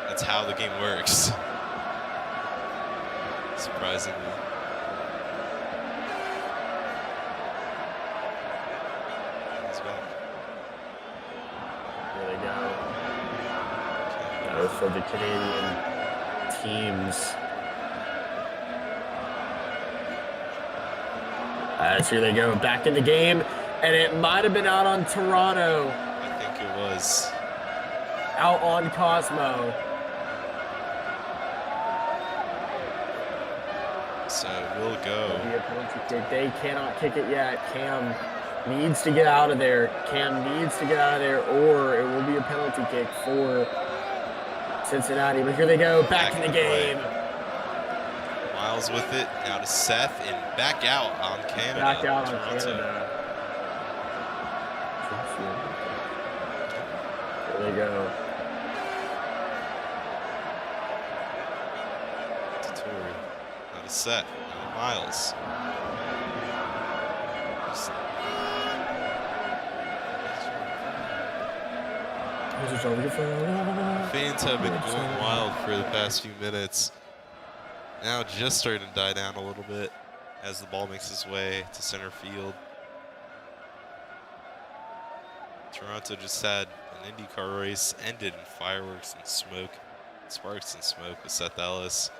[SPEAKER 3] That's how the game works. Surprisingly. He's back.
[SPEAKER 2] There they go. That was for the Canadian teams. As here they go, back in the game, and it might have been out on Toronto.
[SPEAKER 3] I think it was.
[SPEAKER 2] Out on Cosmo.
[SPEAKER 3] So we'll go.
[SPEAKER 2] They cannot kick it yet. Cam needs to get out of there. Or it will be a penalty kick for Cincinnati. But here they go, back in the game.
[SPEAKER 3] Miles with it, now to Seth, and back out on Canada.
[SPEAKER 2] Back out on
[SPEAKER 3] Toronto.
[SPEAKER 2] Canada. There they go.
[SPEAKER 3] To Tord. Now to Seth, now to Miles. Fans have been going wild for the past few minutes. Now just starting to die down a little bit as the ball makes its way to center field. Toronto just had an IndyCar race ended in fireworks and smoke, sparks and smoke with Seth Ellis.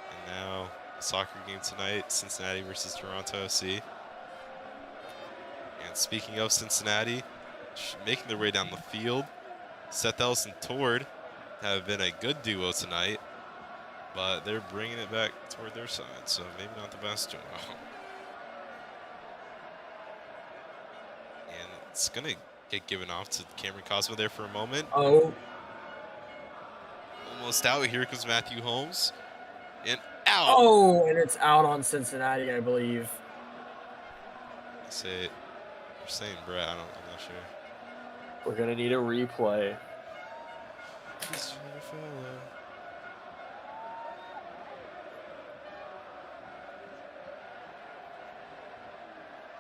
[SPEAKER 3] And now a soccer game tonight, Cincinnati versus Toronto FC. And speaking of Cincinnati, making their way down the field, Seth Ellis and Tord have been a good duo tonight, but they're bringing it back toward their side, so maybe not the best duo. And it's going to get given off to Cameron Cosmo there for a moment.
[SPEAKER 2] Oh.
[SPEAKER 3] Almost out. Here comes Matthew Holmes. And out.
[SPEAKER 2] Oh, and it's out on Cincinnati, I believe.
[SPEAKER 3] You're saying Brett, I'm not sure.
[SPEAKER 2] We're going to need a replay.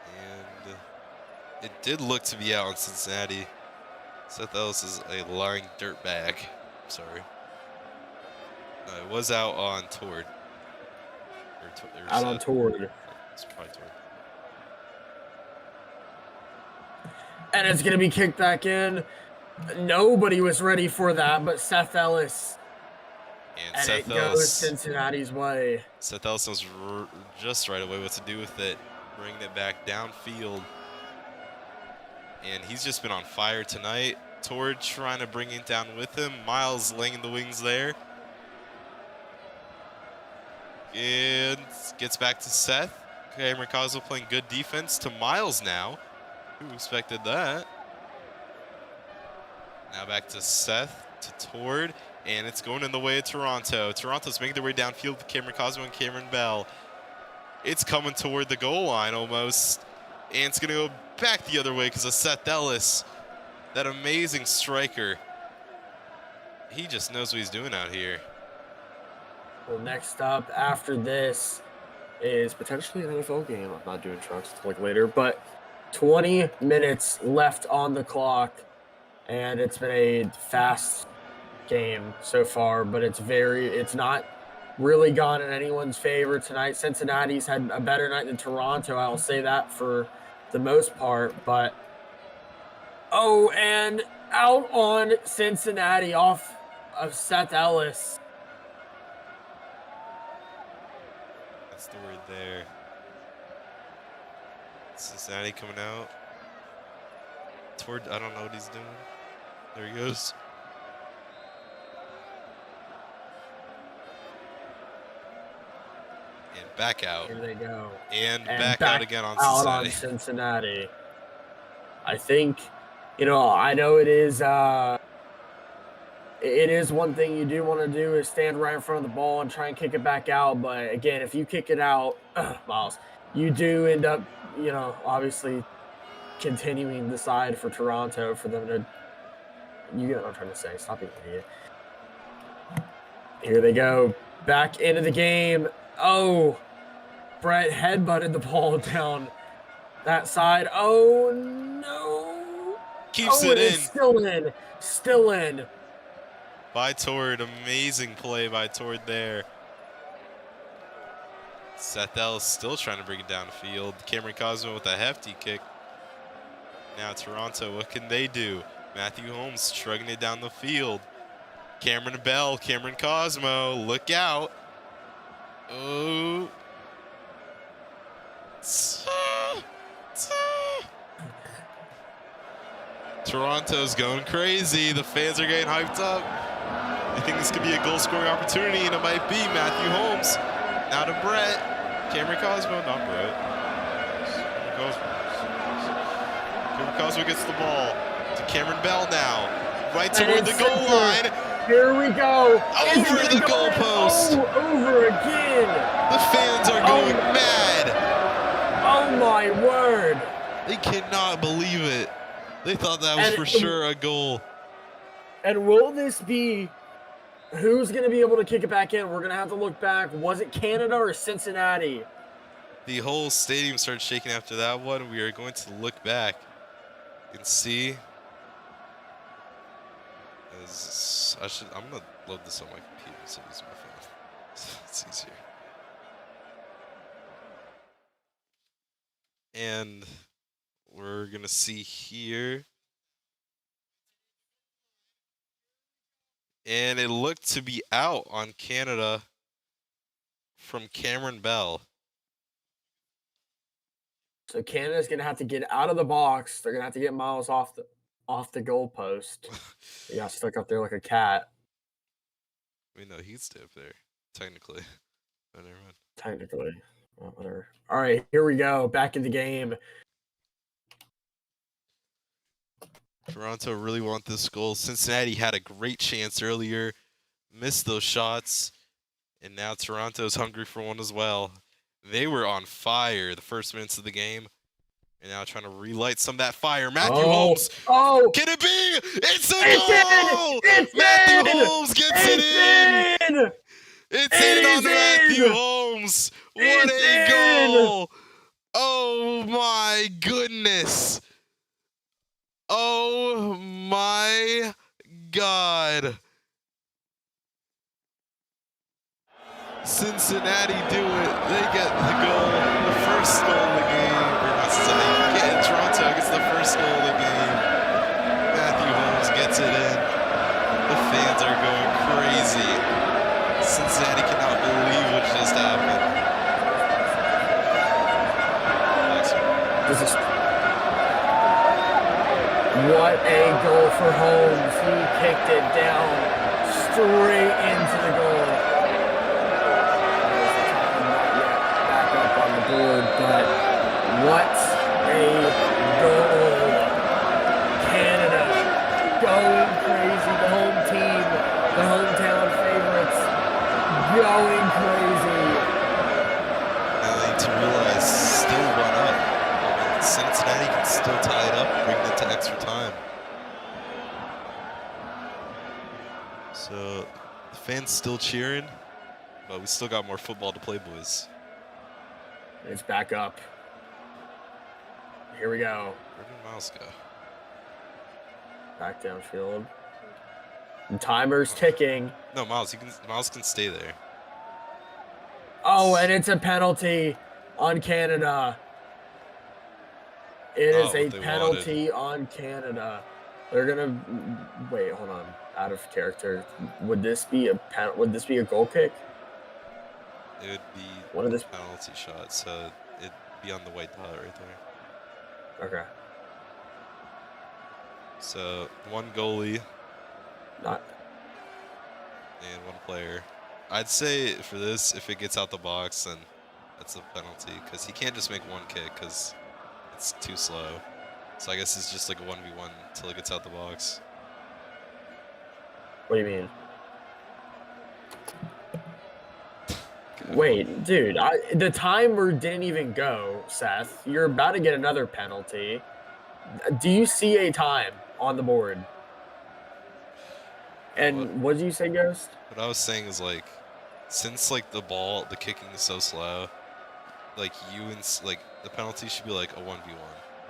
[SPEAKER 3] And it did look to be out on Cincinnati. Seth Ellis is a lying dirtbag. Sorry. No, it was out on Tord.
[SPEAKER 2] Out on Tord.
[SPEAKER 3] It's probably Tord.
[SPEAKER 2] And it's going to be kicked back in. Nobody was ready for that, but Seth Ellis.
[SPEAKER 3] And
[SPEAKER 2] Seth Ellis goes Cincinnati's way.
[SPEAKER 3] Seth Ellis knows just right away what to do with it. Bringing it back downfield. And he's just been on fire tonight. Tord trying to bring it down with him. Miles laying in the wings there. And gets back to Seth. Cameron Cosmo playing good defense to Miles now. Who expected that? Now back to Seth, to Tord, and it's going in the way of Toronto. Toronto's making their way downfield to Cameron Cosmo and Cameron Bell. It's coming toward the goal line almost, and it's going to go back the other way because of Seth Ellis, that amazing striker. He just knows what he's doing out here.
[SPEAKER 2] Well, next up after this is potentially an NFL game. I'm not doing trucks, like later, but 20 minutes left on the clock, and it's been a fast game so far, but it's not really gone in anyone's favor tonight. Cincinnati's had a better night than Toronto, I'll say that for the most part, but and out on Cincinnati off of Seth Ellis.
[SPEAKER 3] That's the word there. Cincinnati coming out. Tord, I don't know what he's doing. There he goes. And back out.
[SPEAKER 2] Here they go.
[SPEAKER 3] And back out again on Cincinnati.
[SPEAKER 2] Out on Cincinnati. I think, I know it is one thing you do want to do is stand right in front of the ball and try and kick it back out. But again, if you kick it out, Miles, you do end up, obviously continuing the side for Toronto for them to, you get what I'm trying to say. Stop being an idiot. Here they go. Back into the game. Oh, Brett headbutted the ball down that side. Oh, no.
[SPEAKER 3] Keeps it in.
[SPEAKER 2] Still in.
[SPEAKER 3] By Tord. Amazing play by Tord there. Seth Ellis still trying to bring it downfield. Cameron Cosmo with a hefty kick. Now Toronto, what can they do? Matthew Holmes shrugging it down the field. Cameron Bell, Cameron Cosmo, look out. Oh. Toronto's going crazy. The fans are getting hyped up. I think this could be a goal-scoring opportunity, and it might be Matthew Holmes. Now to Brett. Cameron Cosmo, not Brett. Cameron Cosmo gets the ball to Cameron Bell now. Right toward the goal line.
[SPEAKER 2] Here we go.
[SPEAKER 3] Over the goalpost.
[SPEAKER 2] Over again.
[SPEAKER 3] The fans are going mad.
[SPEAKER 2] Oh, my word.
[SPEAKER 3] They cannot believe it. They thought that was for sure a goal.
[SPEAKER 2] And will this be who's going to be able to kick it back in? We're going to have to look back. Was it Canada or Cincinnati?
[SPEAKER 3] The whole stadium started shaking after that one. We are going to look back and see I'm gonna load this on my computer instead of using my phone. It's easier. And we're gonna see here. And it looked to be out on Canada from Cameron Bell.
[SPEAKER 2] So Canada's gonna have to get out of the box. They're gonna have to get Miles off the goal post. Yeah, stuck up there like a cat.
[SPEAKER 3] I mean, no, he'd stay up there, technically. But never mind.
[SPEAKER 2] Technically. Well, whatever. All right, here we go. Back in the game.
[SPEAKER 3] Toronto really want this goal. Cincinnati had a great chance earlier, missed those shots, and now Toronto's hungry for one as well. They were on fire the first minutes of the game, and now trying to relight some of that fire. Matthew Holmes.
[SPEAKER 2] Oh!
[SPEAKER 3] Can it be? It's a goal! Matthew Holmes gets it in! It's in on Matthew Holmes! What a goal! Oh my goodness! Oh my God! Cincinnati do it. They get the goal, the first goal of the game. Or not Cincinnati. Toronto gets the first goal of the game. Matthew Holmes gets it in. The fans are going crazy. Cincinnati cannot believe what just happened.
[SPEAKER 2] What a goal for Holmes. He kicked it down straight into the goal. Back up on the board, but what a goal. Canada going crazy. The home team, the hometown favorites, going crazy.
[SPEAKER 3] Now they need to realize, still run up. Cincinnati can still tie it up, bring it to extra time. So the fans still cheering, but we still got more football to play, boys.
[SPEAKER 2] It's back up. Here we go.
[SPEAKER 3] Where did Miles go?
[SPEAKER 2] Back downfield. The timer's ticking.
[SPEAKER 3] No, Miles can stay there.
[SPEAKER 2] Oh, and it's a penalty on Canada. It is a penalty on Canada. They're gonna wait. Hold on. Out of character. Would this be a goal kick?
[SPEAKER 3] It would be
[SPEAKER 2] What are this
[SPEAKER 3] penalty shot, so it'd be on the white dot right there.
[SPEAKER 2] Okay.
[SPEAKER 3] So one goalie
[SPEAKER 2] Not.
[SPEAKER 3] and one player. I'd say for this, if it gets out the box, then that's a penalty because he can't just make one kick because it's too slow. So I guess it's just like a 1v1 until it gets out the box.
[SPEAKER 2] What do you mean? Wait, dude, the timer didn't even go, Seth. You're about to get another penalty. Do you see a time on the board? And what did you say, Ghost?
[SPEAKER 3] What I was saying is, like, since like the kicking is so slow, like the penalty should be like a 1v1.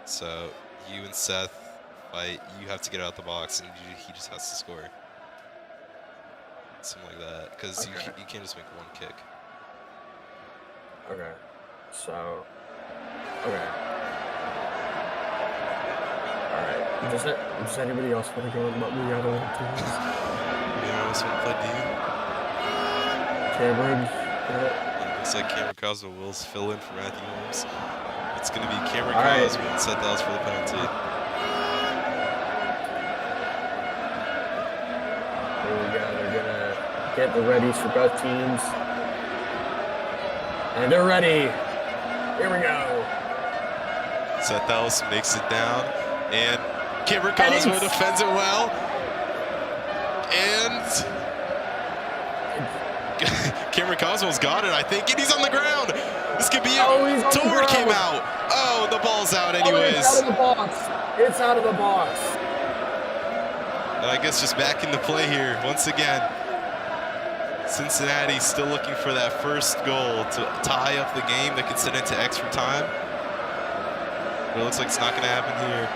[SPEAKER 3] So you and Seth fight. You have to get out the box, and he just has to score. Something like that, because
[SPEAKER 2] Okay.
[SPEAKER 3] you can't just make one kick.
[SPEAKER 2] Okay. So. Okay. All right. Does anybody else want to go and let me out of one of
[SPEAKER 3] Anyone else want to play D?
[SPEAKER 2] Cameron?
[SPEAKER 3] Looks like Cameron Cosmo will fill in for Matthew Holmes. It's going to be Cameron
[SPEAKER 2] All right.
[SPEAKER 3] Cosmo and Seth Ellis for the penalty.
[SPEAKER 2] Here we go. They're going to get the readies for both teams. And they're ready. Here we go.
[SPEAKER 3] Seth Ellis makes it down. And Cameron Cosmo defends it well. And Cameron Cosmo's got it, I think, and he's on the ground. This could be it. Tord came out. Oh, the ball's out anyways.
[SPEAKER 2] It's out of the box. It's out of the box.
[SPEAKER 3] And I guess just back into play here once again. Cincinnati still looking for that first goal to tie up the game that could send it to extra time. But it looks like it's not going to happen here.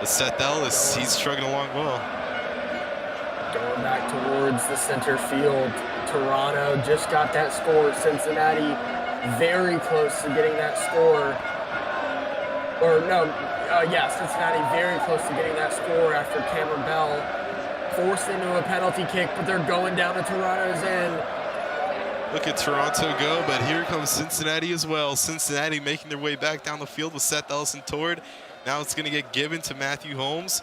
[SPEAKER 3] But Seth Ellis, he's struggling along well.
[SPEAKER 2] Going back towards the center field. Toronto just got that score. Cincinnati very close to getting that score. Cincinnati very close to getting that score after Cameron Bell forced into a penalty kick, but they're going down to Toronto's end.
[SPEAKER 3] Look at Toronto go, but here comes Cincinnati as well. Cincinnati making their way back down the field with Seth Ellis and Tord. Now it's going to get given to Matthew Holmes.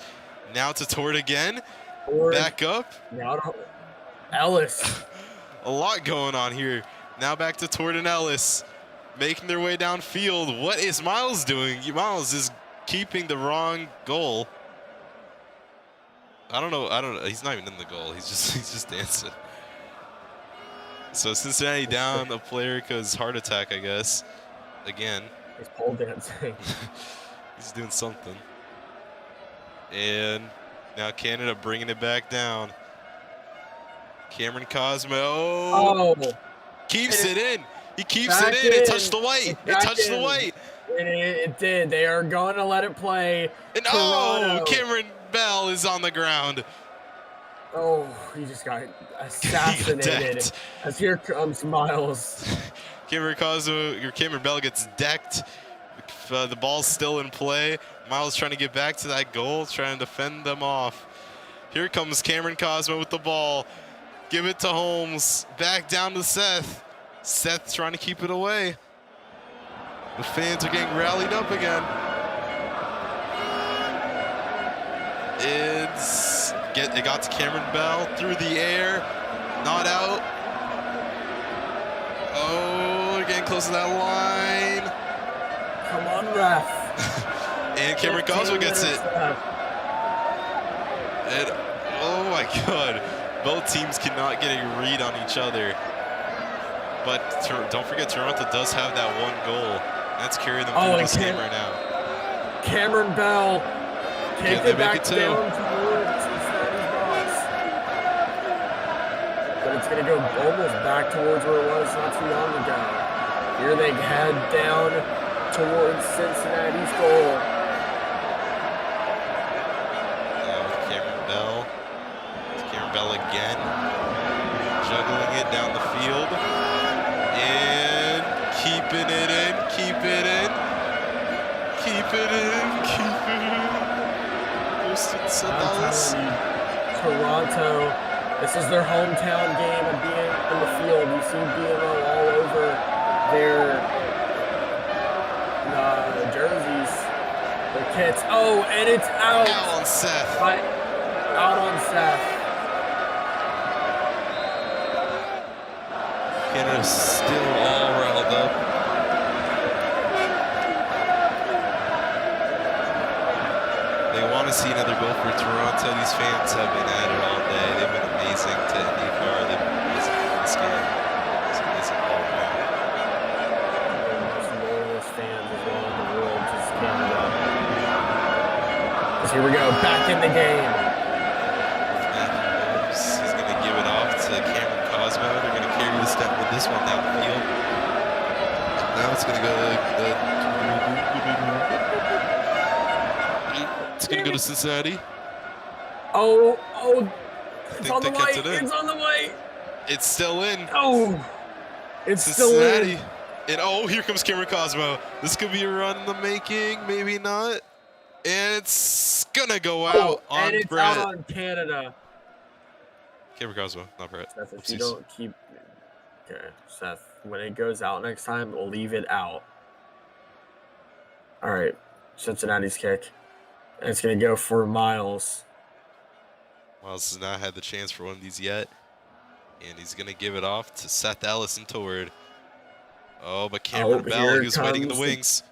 [SPEAKER 3] Now to Tord again.
[SPEAKER 2] Tord.
[SPEAKER 3] Back up.
[SPEAKER 2] Now to Ellis.
[SPEAKER 3] A lot going on here. Now back to Tord and Ellis. Making their way downfield. What is Miles doing? Miles is keeping the wrong goal. I don't know. He's not even in the goal. He's just dancing. So Cincinnati down a player because heart attack, I guess. Again.
[SPEAKER 2] He's pole dancing.
[SPEAKER 3] He's doing something. And now Canada bringing it back down. Cameron Cosmo.
[SPEAKER 2] Oh.
[SPEAKER 3] Keeps it in. He keeps it in. It touched the white. It touched the white.
[SPEAKER 2] It did. They are going to let it play.
[SPEAKER 3] And oh, Cameron Bell is on the ground.
[SPEAKER 2] Oh, he just got assassinated. As here comes Miles.
[SPEAKER 3] Cameron Bell gets decked. The ball's still in play. Miles trying to get back to that goal, trying to defend them off. Here comes Cameron Cosmo with the ball. Give it to Holmes. Back down to Seth. Seth trying to keep it away. The fans are getting rallied up again. It got to Cameron Bell through the air. Not out. Oh, they're getting close to that line.
[SPEAKER 2] Come on, ref.
[SPEAKER 3] And Cameron Cosmo gets it. And oh my God. Both teams cannot get a read on each other. But don't forget, Toronto does have that one goal. That's carrying them through this game right now.
[SPEAKER 2] Cameron Bell kicked it back down towards Cincinnati's box. But it's going to go almost back towards where it was not too long ago. Here they head down towards Cincinnati's goal.
[SPEAKER 3] Now with Cameron Bell. It's Cameron Bell again. Juggling it down the field. And keeping it in, keep it in, keep it in, keep it in.
[SPEAKER 2] Toronto, this is their hometown game of being in the field. You see BMO all over their jerseys, their kits. Oh, and it's out.
[SPEAKER 3] Out on Seth.
[SPEAKER 2] Out on Seth.
[SPEAKER 3] Canada's still all riled up. They want to see another goal for Toronto. These fans have been at it all day. They've been amazing to IndyCar. They've been amazing for this game. It's amazing all around.
[SPEAKER 2] The most loyalist fans as well in the world, just Canada. Here we go, back in the game.
[SPEAKER 3] He's going to give it off to Cameron Cosmo. They're going to carry the step with this one down the field. Now it's going to go to Cincinnati.
[SPEAKER 2] Oh, it's on the way. It's on the way.
[SPEAKER 3] It's still in.
[SPEAKER 2] Oh, it's
[SPEAKER 3] Cincinnati.
[SPEAKER 2] still in.
[SPEAKER 3] And oh, here comes Cameron Cosmo. This could be a run in the making, maybe not. And it's gonna go out on
[SPEAKER 2] and it's
[SPEAKER 3] Brett.
[SPEAKER 2] out on Canada.
[SPEAKER 3] Cameron Cosmo, not Brett.
[SPEAKER 2] Seth, if you don't keep, okay, Seth, when it goes out next time, we'll leave it out. All right, Cincinnati's kick. And it's going to go for Miles.
[SPEAKER 3] Miles has not had the chance for one of these yet. And he's going to give it off to Seth Ellis and Tord. Oh, but Cameron Bell, he was waiting in the wings.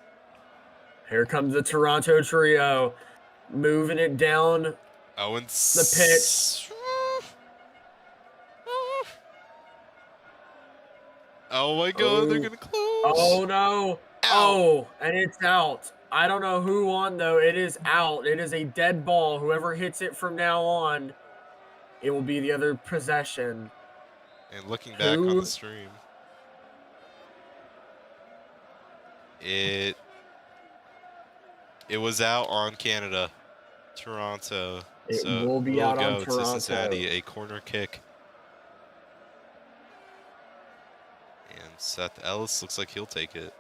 [SPEAKER 2] Here comes the Toronto trio. Moving it down the pitch.
[SPEAKER 3] Oh, my God, they're going to close.
[SPEAKER 2] Oh, no.
[SPEAKER 3] Out.
[SPEAKER 2] Oh, and it's out. I don't know who won, though. It is out. It is a dead ball. Whoever hits it from now on, it will be the other possession.
[SPEAKER 3] And looking back on the stream, it was out on Canada. Toronto.
[SPEAKER 2] It
[SPEAKER 3] So
[SPEAKER 2] will be
[SPEAKER 3] we'll
[SPEAKER 2] out
[SPEAKER 3] go
[SPEAKER 2] on
[SPEAKER 3] to
[SPEAKER 2] Toronto.
[SPEAKER 3] Cincinnati, a corner kick. And Seth Ellis looks like he'll take it.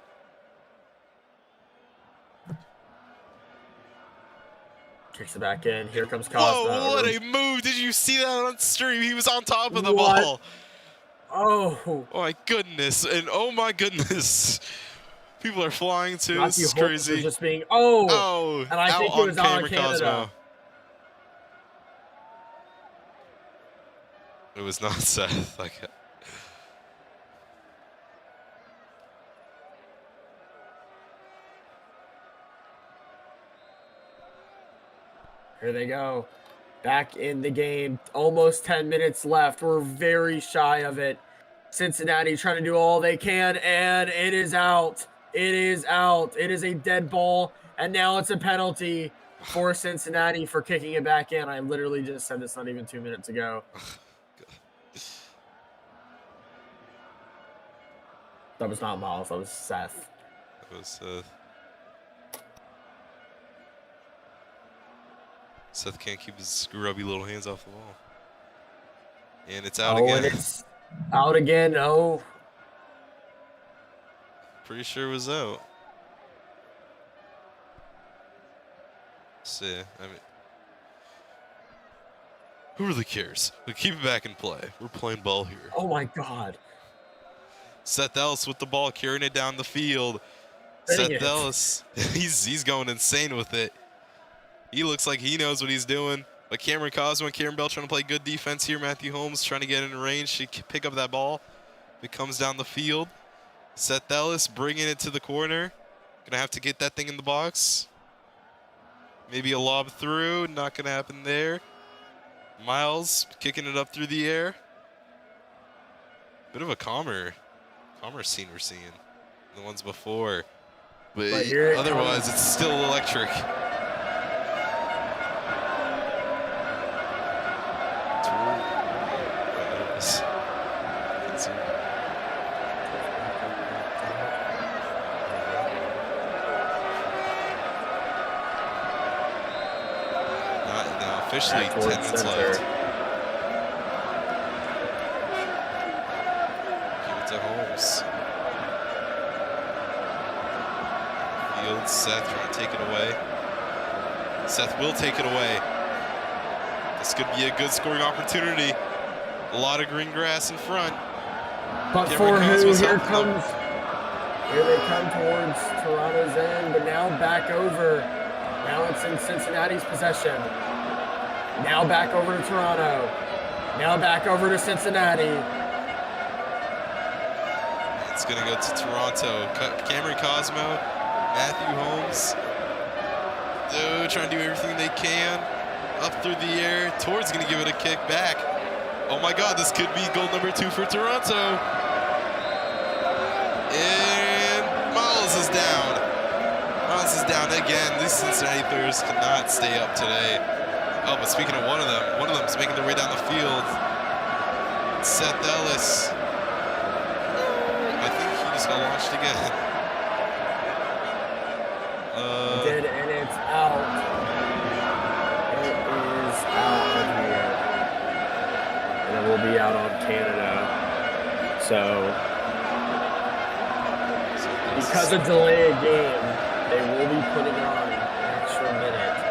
[SPEAKER 2] Kicks it back in. Here comes Cosmo.
[SPEAKER 3] Whoa, what a move. Did you see that on stream? He was on top of the
[SPEAKER 2] What?
[SPEAKER 3] ball.
[SPEAKER 2] Oh.
[SPEAKER 3] Oh my goodness. And oh my goodness. People are flying too. This is
[SPEAKER 2] Holmes
[SPEAKER 3] crazy.
[SPEAKER 2] just being
[SPEAKER 3] Oh,
[SPEAKER 2] and I
[SPEAKER 3] out
[SPEAKER 2] think it was out on Canada.
[SPEAKER 3] Cosmo. It was not Seth. Like,
[SPEAKER 2] here they go. Back in the game. Almost 10 minutes left. We're very shy of it. Cincinnati trying to do all they can, and it is out. It is out. It is a dead ball, and now it's a penalty for Cincinnati for kicking it back in. I literally just said this not even 2 minutes ago. That was not Miles. That was Seth.
[SPEAKER 3] that was Seth can't keep his scrubby little hands off the ball. And it's out again.
[SPEAKER 2] And it's out again. Oh.
[SPEAKER 3] Pretty sure it was out. See, I mean, who really cares? We keep it back in play. We're playing ball here.
[SPEAKER 2] Oh my God.
[SPEAKER 3] Seth Ellis with the ball, carrying it down the field.
[SPEAKER 2] Dang
[SPEAKER 3] Seth
[SPEAKER 2] it.
[SPEAKER 3] Ellis, he's going insane with it. He looks like he knows what he's doing. But Cameron Cosmo and Cameron Bell trying to play good defense here. Matthew Holmes trying to get in range to pick up that ball. It comes down the field. Seth Ellis bringing it to the corner. Gonna have to get that thing in the box. Maybe a lob through. Not gonna happen there. Miles kicking it up through the air. Bit of a calmer scene we're seeing than the ones before. But otherwise, it's still electric. Officially 10 minutes left. Give it to Holmes. Field, Seth trying to take it away. Seth will take it away. This could be a good scoring opportunity. A lot of green grass in front.
[SPEAKER 2] But for who? Here they come towards Toronto's end, but now back over. Now it's in Cincinnati's possession. Now back over to Toronto. Now back over to Cincinnati.
[SPEAKER 3] It's going to go to Toronto. Cameron Cosmo, Matthew Holmes. Trying to do everything they can. Up through the air. Tord's going to give it a kick back. Oh my God, this could be goal number 2 for Toronto. And Miles is down. Miles is down again. These Cincinnati players cannot stay up today. Oh, but speaking of one of them's making their way down the field. Seth Ellis. I think he just got launched again.
[SPEAKER 2] Did, and it's out. It is out of here. And it will be out on Canada. So, because of delay of game, they will be putting on an extra minute.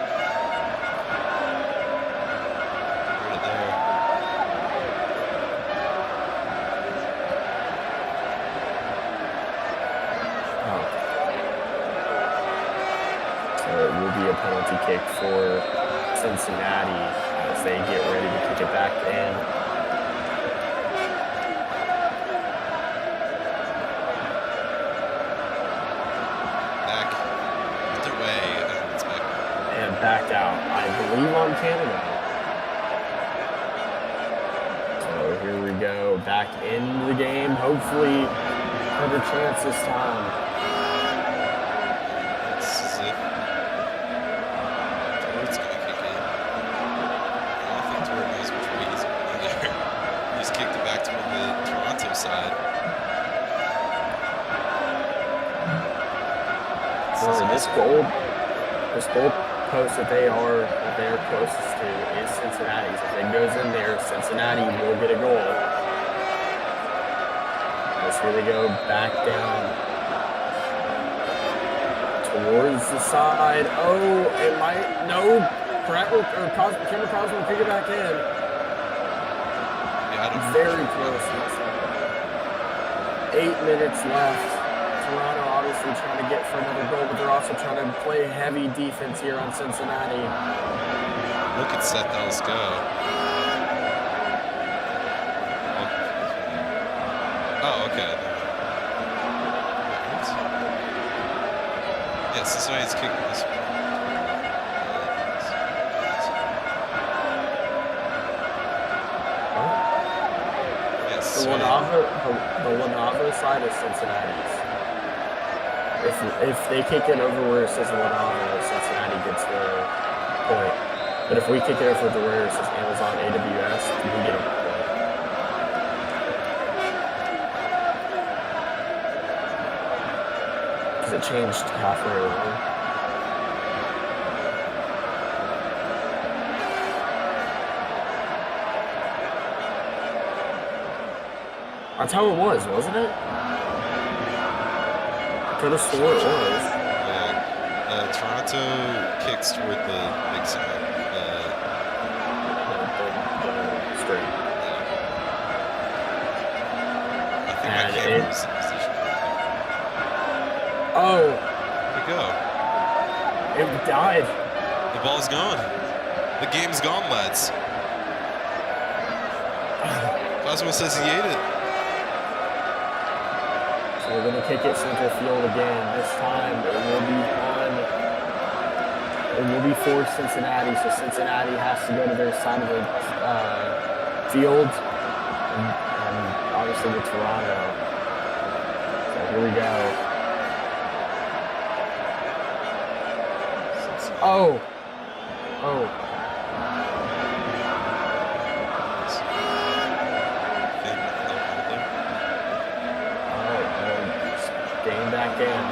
[SPEAKER 2] Penalty kick for Cincinnati as they get ready to kick it back in.
[SPEAKER 3] Back underway, and it's back.
[SPEAKER 2] And back out, I believe, on Canada. So here we go, back in the game. Hopefully, better chance this time.
[SPEAKER 3] Side.
[SPEAKER 2] This goal post that they are closest to is Cincinnati's. If it goes in there, Cincinnati will get a goal. As here they go back down towards the side. Oh, it might no. Cameron Cosmo will kick it back in.
[SPEAKER 3] Yeah,
[SPEAKER 2] very close. 8 minutes left. Toronto obviously trying to get for another goal, but they're also trying to play heavy defense here on Cincinnati.
[SPEAKER 3] Look at Seth Ellis go. Oh, okay. Yeah, Cincinnati's kicking this one.
[SPEAKER 2] The Lanava side is Cincinnati's. If they kick it over where it says Lanava, Cincinnati gets the point. But if we kick it over to where it says Amazon AWS, we get a point. Because it changed halfway along. That's how it was, wasn't it? Could have swore it was.
[SPEAKER 3] Yeah. Toronto kicks toward the big side.
[SPEAKER 2] The straight.
[SPEAKER 3] Yeah. I think my camera was in position.
[SPEAKER 2] Oh.
[SPEAKER 3] Where'd it go?
[SPEAKER 2] It died.
[SPEAKER 3] The ball's gone. The game's gone, lads. Cosmo says he ate it.
[SPEAKER 2] So we're going to kick it center field again. This time it will be for Cincinnati. So Cincinnati has to go to their side of the field. And obviously with Toronto. So here we go. Oh. Game back in.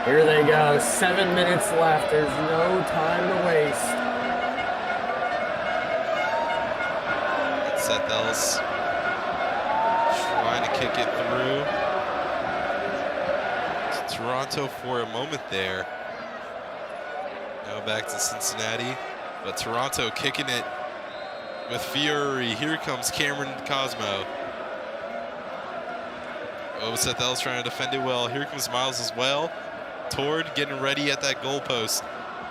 [SPEAKER 2] Here they go. 7 minutes left. There's no time to waste.
[SPEAKER 3] Seth Ellis trying to kick it through to Toronto for a moment there. Now back to Cincinnati, but Toronto kicking it with fury. Here comes Cameron Cosmo. Oh, Seth Ellis trying to defend it well. Here comes Miles as well. Tord getting ready at that goal post.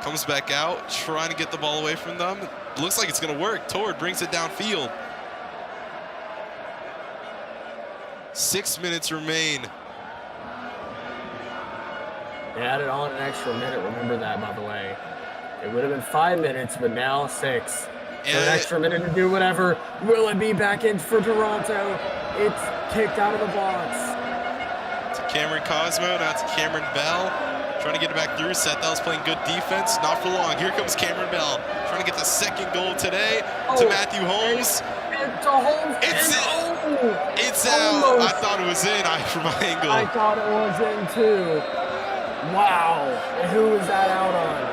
[SPEAKER 3] Comes back out, trying to get the ball away from them. Looks like it's going to work. Tord brings it downfield. 6 minutes remain.
[SPEAKER 2] They added on an extra minute. Remember that, by the way. It would have been 5 minutes, but now 6. So an extra minute to do whatever. Will it be back in for Toronto? It's kicked out of the box.
[SPEAKER 3] To Cameron Cosmo, now to Cameron Bell. Trying to get it back through. Seth Ellis playing good defense. Not for long. Here comes Cameron Bell. Trying to get the second goal today to Matthew Holmes.
[SPEAKER 2] It's a Holmes.
[SPEAKER 3] It's out. I thought it was in from my angle.
[SPEAKER 2] I thought it was in too. Wow. And who was that out on?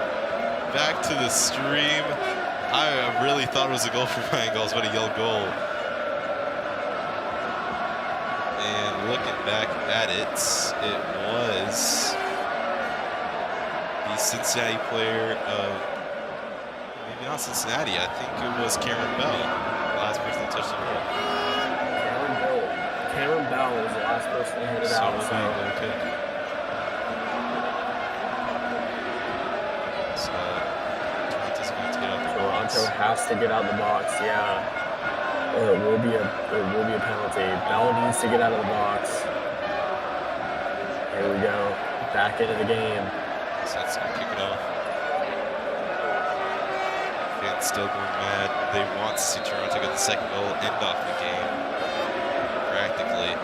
[SPEAKER 3] Back to the stream. I really thought it was a goal from my angle. What a yellow goal. And looking back at it, it was the Cincinnati player of, maybe not Cincinnati, I think it was Cameron Bell, the last person to touch the ball.
[SPEAKER 2] Cameron Bell was the last person to hit it out. So Toronto's going to get out the box. Toronto has to get out the box, yeah. Or it will be a penalty. Bell needs to get out of the box. Here we go. Back into the game.
[SPEAKER 3] So that's going to kick it off. Fans still going mad. They want to see Toronto get the second goal, end off the game. Practically.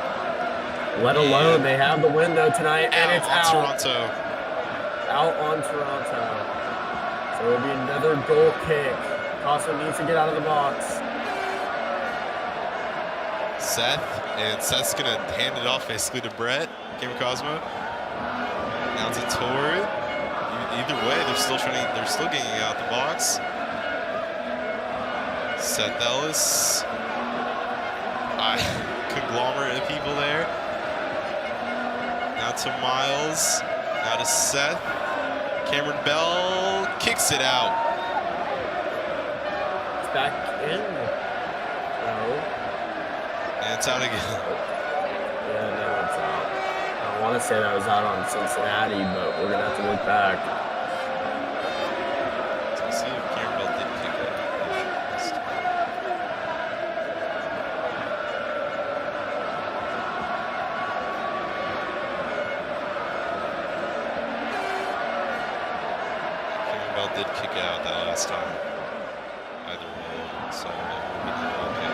[SPEAKER 2] Let alone they have the window tonight, and it's out.
[SPEAKER 3] Toronto.
[SPEAKER 2] Out on Toronto. So it'll be another goal kick. Cosmo needs to get out of the box.
[SPEAKER 3] Seth's gonna hand it off basically to Brett. Cameron Cosmo. Now to Tord. either way, they're still getting out the box. Seth Ellis. Conglomerate of people there. Now to Miles. Now to Seth. Cameron Bell kicks it out.
[SPEAKER 2] It's back in. No.
[SPEAKER 3] And it's out again.
[SPEAKER 2] Yeah, no, it's out. I want to say that was out on Cincinnati, but we're going to have to look back.
[SPEAKER 3] So let's see if Cameron Bell did kick it. Cameron Bell did kick it out that last time. Either way, so it will be okay.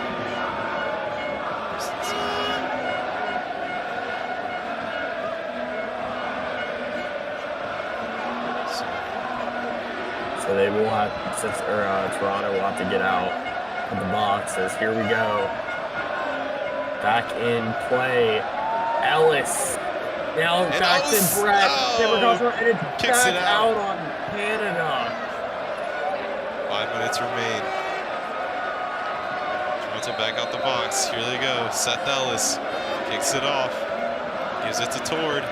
[SPEAKER 2] So they will have, Toronto will have to get out of the boxes. Here we go. Back in play. Ellis. Now
[SPEAKER 3] And
[SPEAKER 2] back
[SPEAKER 3] Ellis,
[SPEAKER 2] to Brett.
[SPEAKER 3] oh,
[SPEAKER 2] And it's
[SPEAKER 3] kicks
[SPEAKER 2] back
[SPEAKER 3] it out.
[SPEAKER 2] out on Canada.
[SPEAKER 3] 5 minutes remain. Toronto back out the box. Here they go. Seth Ellis kicks it off. Gives it to Tord.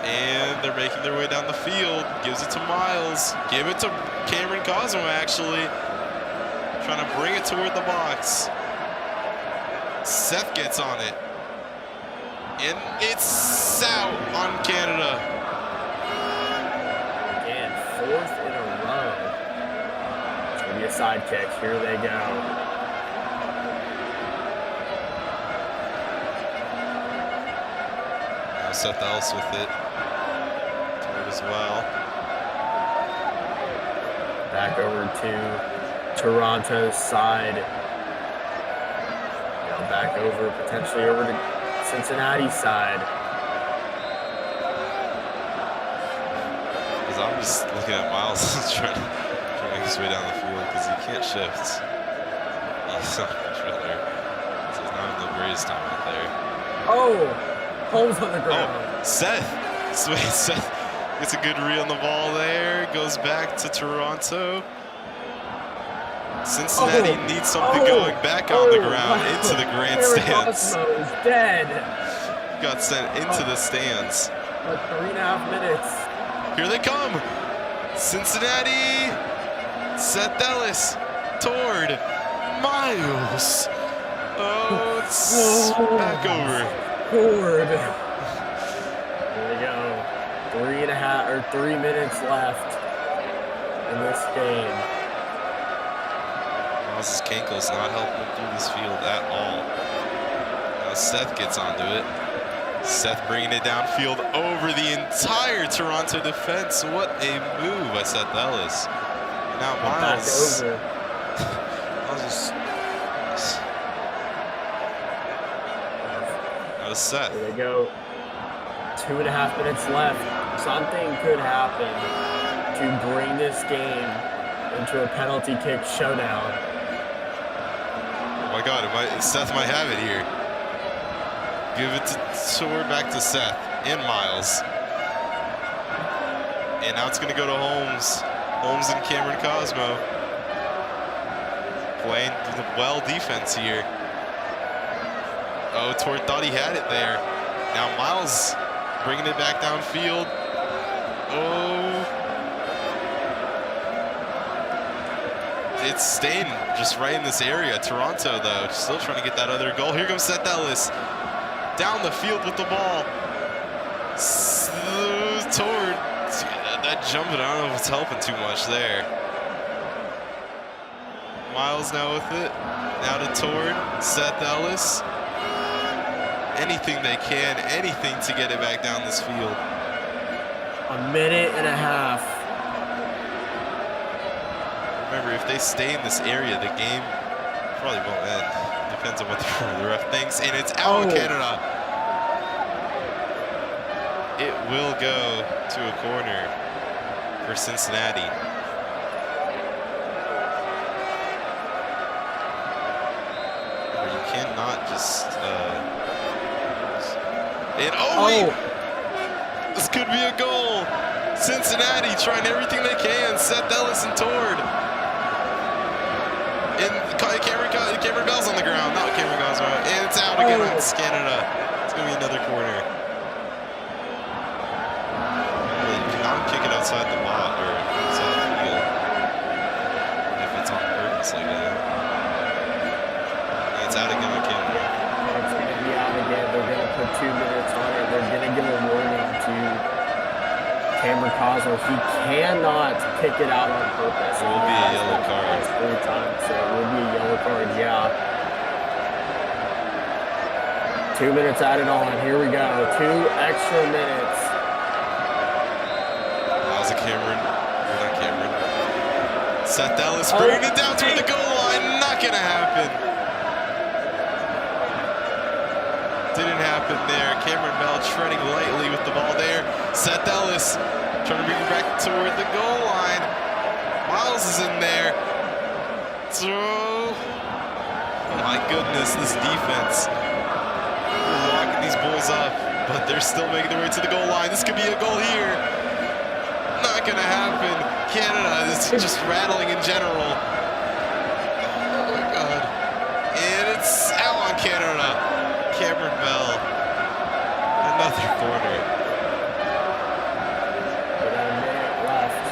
[SPEAKER 3] And they're making their way down the field. Gives it to Miles. Give it to Cameron Cosmo, actually. Trying to bring it toward the box. Seth gets on it. And it's out on Canada.
[SPEAKER 2] And 4th in a row. It's going to be a side kick. Here they go.
[SPEAKER 3] Now Seth Ellis with it. Tord as well.
[SPEAKER 2] Back over to Toronto's side. Now back over, potentially over to Cincinnati's side.
[SPEAKER 3] As I'm just looking at Miles trying to make his way down the field because he can't shift. He's on the controller. So he's not in the greatest time out there.
[SPEAKER 2] Oh! Holmes on the ground.
[SPEAKER 3] Oh, Seth! Sweet, Seth gets a good read on the ball there. Goes back to Toronto. Cincinnati needs something going back on the ground into the grandstands.
[SPEAKER 2] Cameron is dead.
[SPEAKER 3] Got sent into the stands.
[SPEAKER 2] Like 3.5 minutes.
[SPEAKER 3] Here they come. Cincinnati. Seth Ellis. Tord. Miles. Oh, it's back over.
[SPEAKER 2] Tord. Here we go. 3 minutes left in this game.
[SPEAKER 3] Miles' Kankle's not helping him through this field at all. Now Seth gets onto it. Seth bringing it downfield over the entire Toronto defense. What a move by Seth Ellis. And now Miles. Miles just. Now to Seth.
[SPEAKER 2] Here they go. 2.5 minutes left. Something could happen to bring this game into a penalty kick showdown.
[SPEAKER 3] Oh my God, Seth might have it here. Give it to Tord, back to Seth and Miles. And now it's going to go to Holmes. Holmes and Cameron Cosmo. Playing well defense here. Oh, Tord thought he had it there. Now Miles bringing it back downfield. Oh. It's staying just right in this area. Toronto, though, still trying to get that other goal. Here comes Seth Ellis. Down the field with the ball. Tord. That jumping, I don't know if it's helping too much there. Miles now with it. Now to Tord. Seth Ellis. Anything they can, anything to get it back down this field.
[SPEAKER 2] 1.5 minutes.
[SPEAKER 3] Remember, if they stay in this area, the game probably won't end. Depends on what the ref thinks. And it's out of Canada. It will go to a corner for Cincinnati. Or you cannot just... This could be a goal. Cincinnati trying everything they can. Seth Ellis and Tord. And Cameron Bell's on the ground. Not Cameron Bell's right. And it's out again against Canada. It's going to be another corner. Well, you cannot kick it outside the box or outside the field if it's on purpose like that. And it's out again on Canada.
[SPEAKER 2] It's going to be out again. They're going to put 2 minutes on it. They're going to give a warning to Cameron Cosmo. He cannot kick it out on purpose.
[SPEAKER 3] It will be a yellow card.
[SPEAKER 2] 3 times, so it will be a yellow card, yeah. 2 minutes added on. Here we go. 2 extra minutes.
[SPEAKER 3] That was a Cameron. Or not Cameron. Seth Ellis bringing it down toward the goal line. Not going to happen. Didn't happen there. Cameron Bell treading lightly with the ball there. Seth Ellis trying to bring it back toward the goal line. Miles is in there. Throw. Oh my goodness, this defense. We're locking these boys up, but they're still making their way to the goal line. This could be a goal here. Not gonna happen. Canada is just rattling in general. Oh my God. And it's out on Canada. Cameron Bell. Another corner.
[SPEAKER 2] We got a minute left.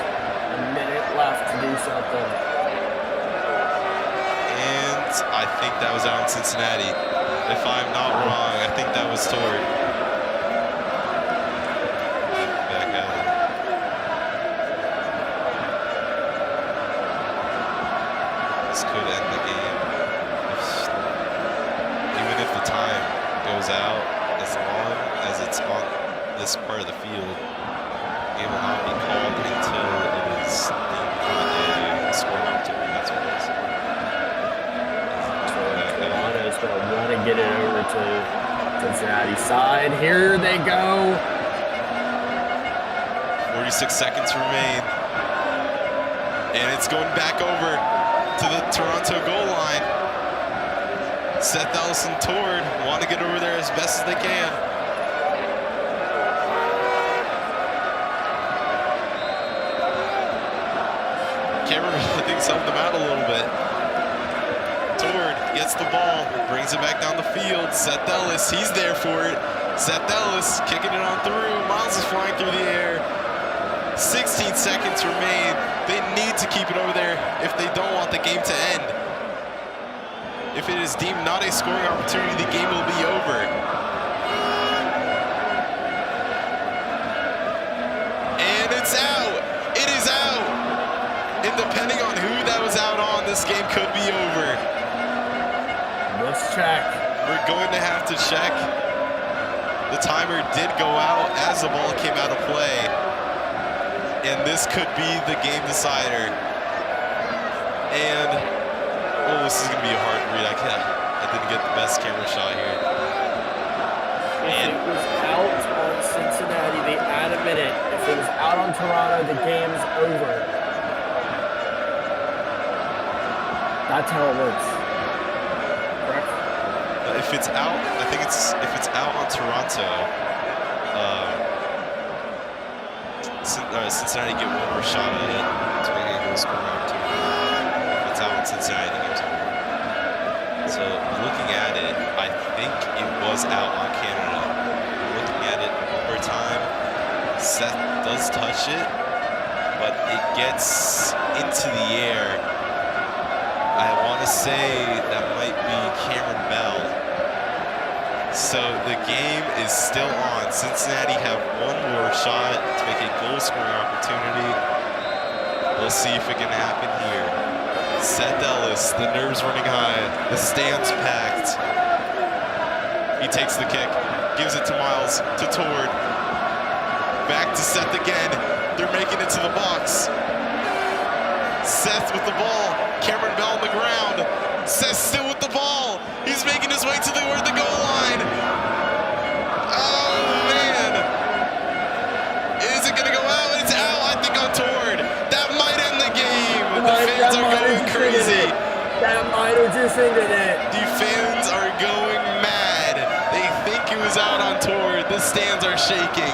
[SPEAKER 2] A minute left to do something.
[SPEAKER 3] And I think that was out in Cincinnati. If I'm not wrong, I think that was Tord. Back at it. This could end the game. Even if the time goes out, as long as it's on this part of the field, it will not be called until it is a scoring opportunity. That's what it is.
[SPEAKER 2] Toronto's going to want to get it over to Cincinnati side. Here they go.
[SPEAKER 3] 46 seconds remain. And it's going back over to the Toronto goal line. Seth Ellis and Tord want to get over there as best as they can. Cameron, I think, helped them out a little bit. Tord gets the ball, brings it back down the field. Seth Ellis, he's there for it. Seth Ellis kicking it on through. Miles is flying through the air. 16 seconds remain. They need to keep it over there if they don't want the game to end. If it is deemed not a scoring opportunity, the game will be over. And it's out. It is out. And depending on who that was out on, this game could be over.
[SPEAKER 2] Let's check.
[SPEAKER 3] We're going to have to check. The timer did go out as the ball came out of play. And this could be the game decider. And, oh, this is going to be a hard read. I didn't get the best camera shot here.
[SPEAKER 2] If it was out on Cincinnati, they add a minute. If it was out on Toronto, the game's over. That's how it works. Correct?
[SPEAKER 3] If it's out, I think if it's out on Toronto, Cincinnati get one more shot at it to make a goal scoring opportunity. If it's out on Cincinnati, the game's over. So looking at it, I think it was out on Canada. Looking at it one more time, Seth does touch it, but it gets into the air. I want to say that might be Cameron Bell. So the game is still on. Cincinnati have one more shot to make a goal scoring opportunity. We'll see if it can happen here. Seth Ellis, the nerves running high, the stands packed. He takes the kick, gives it to Miles, to Tord. Back to Seth again. They're making it to the box. Seth with the ball. Cameron Bell on the ground. Seth still with the ball. He's making his way to the goal line. Oh, man. Is it going to go out? It's out, I think, on Tord. That might end the game. The fans are going crazy.
[SPEAKER 2] That might have just ended it.
[SPEAKER 3] The fans are going mad. They think it was out on Tord. The stands are shaking.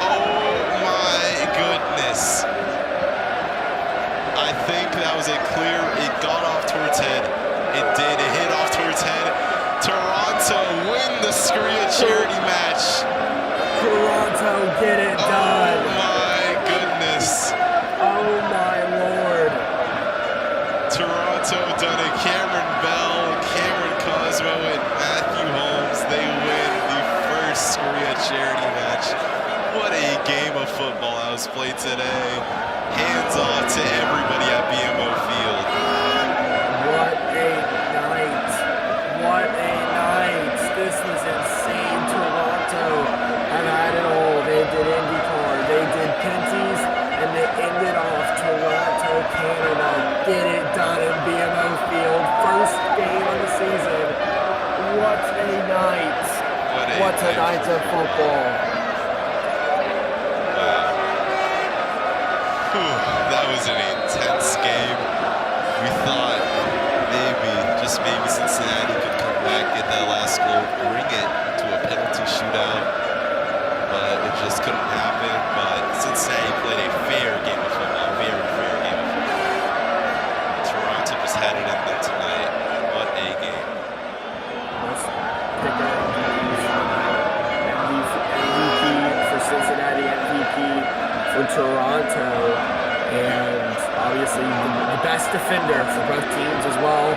[SPEAKER 3] Oh my goodness. I think that was a clear, it got off towards head. It did, it hit off towards head. Toronto win the SCRIA charity match.
[SPEAKER 2] Toronto, get it done.
[SPEAKER 3] Oh my goodness.
[SPEAKER 2] Oh my Lord.
[SPEAKER 3] Toronto done it. Cameron Bell, Cameron Cosmo, and Matthew Holmes. They win the first SCRIA charity match. What a game of football that was played today. Hands off to everybody at BMO Field.
[SPEAKER 2] What a night. What a night. This was insane. Toronto have had it all. They did IndyCar, they did Pinty's, and they ended off Toronto, Canada. Get it done in BMO Field. First game of the season. What a night. What a night of football.
[SPEAKER 3] Wow. Whew, that was an intense game. We thought maybe, just maybe Cincinnati could come back, get that last goal, bring it to a penalty shootout, but it just couldn't happen. But Cincinnati played a fair game of football, very fair game of football. Toronto just had it in them tonight. What a game.
[SPEAKER 2] Let's pick our MVP for Cincinnati, MVP for Toronto, and obviously the best defender for both teams as well.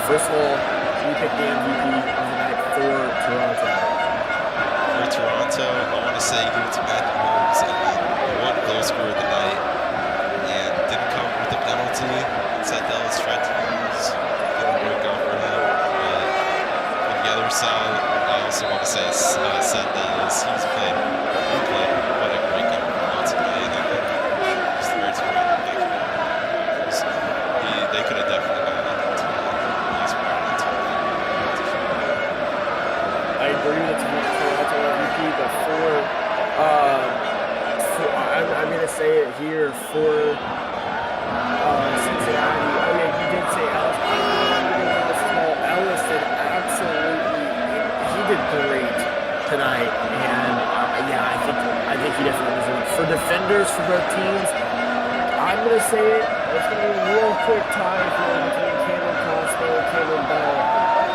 [SPEAKER 2] First of all, you picked the MVP of the night for Toronto.
[SPEAKER 3] For Toronto, I want to say give it to Matthew Holmes. I mean, he won goal scorer of the night and didn't come with a penalty. Seth Ellis tried to use, didn't work out for him. But on the other side, I also want to say Seth Ellis. He played what a great game for him tonight. And just the words for him, they could have definitely gotten it tonight. He's part of it tonight.
[SPEAKER 2] I agree with Toronto MVP, but I'm going to say it here for Cincinnati. Oh yeah, you did say Ellis. I'm going to go small. Ellis did absolutely, he did great tonight, and yeah, I think he definitely deserves it. For defenders for both teams, I'm going to say it. It's going to be a real quick tie here between Cameron Cosmo and Cameron Bell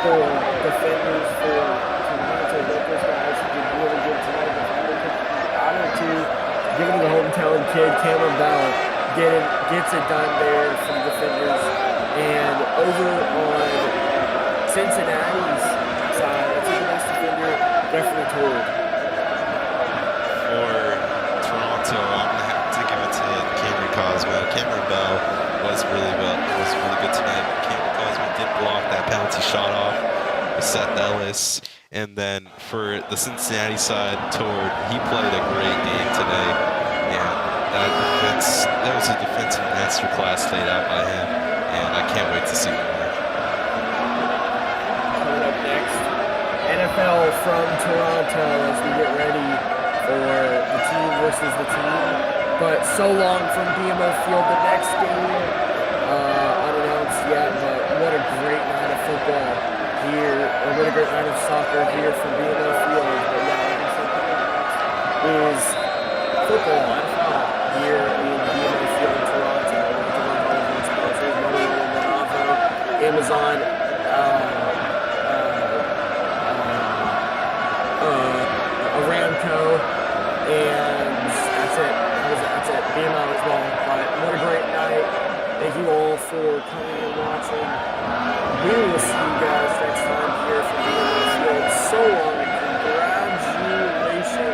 [SPEAKER 2] for defenders for Toronto. Both those guys did really good tonight. But I'm going to pick out of the two, giving to the hometown kid, Cameron Bell, gets it done there for the defenders. And over on Cincinnati's side, I think the best defender definitely told.
[SPEAKER 3] For Toronto, I'm gonna have to give it to Cameron Cosmo. Cameron Bell was really good tonight. But Cameron Cosmo did block that penalty shot off with Seth Ellis. And then for the Cincinnati side, Tord, he played a great game today. And that was a defensive masterclass laid out by him. And I can't wait to see more.
[SPEAKER 2] Coming up next, NFL from Toronto as we get ready for the team versus the team. But so long from BMO Field. The next game, unannounced yet, but what a great night of football here, or what a great night of soccer here from BMO Field. But yeah, like I said, is football, NFL, here in BMO Field in Toronto. We're going to run all of our sponsors, Motorola, Bravo, Amazon, Aramco, and that's it. That's it. BMO as well. But what a great night. Thank you all for coming and watching. We will see you guys next time here from BMO Field. So long.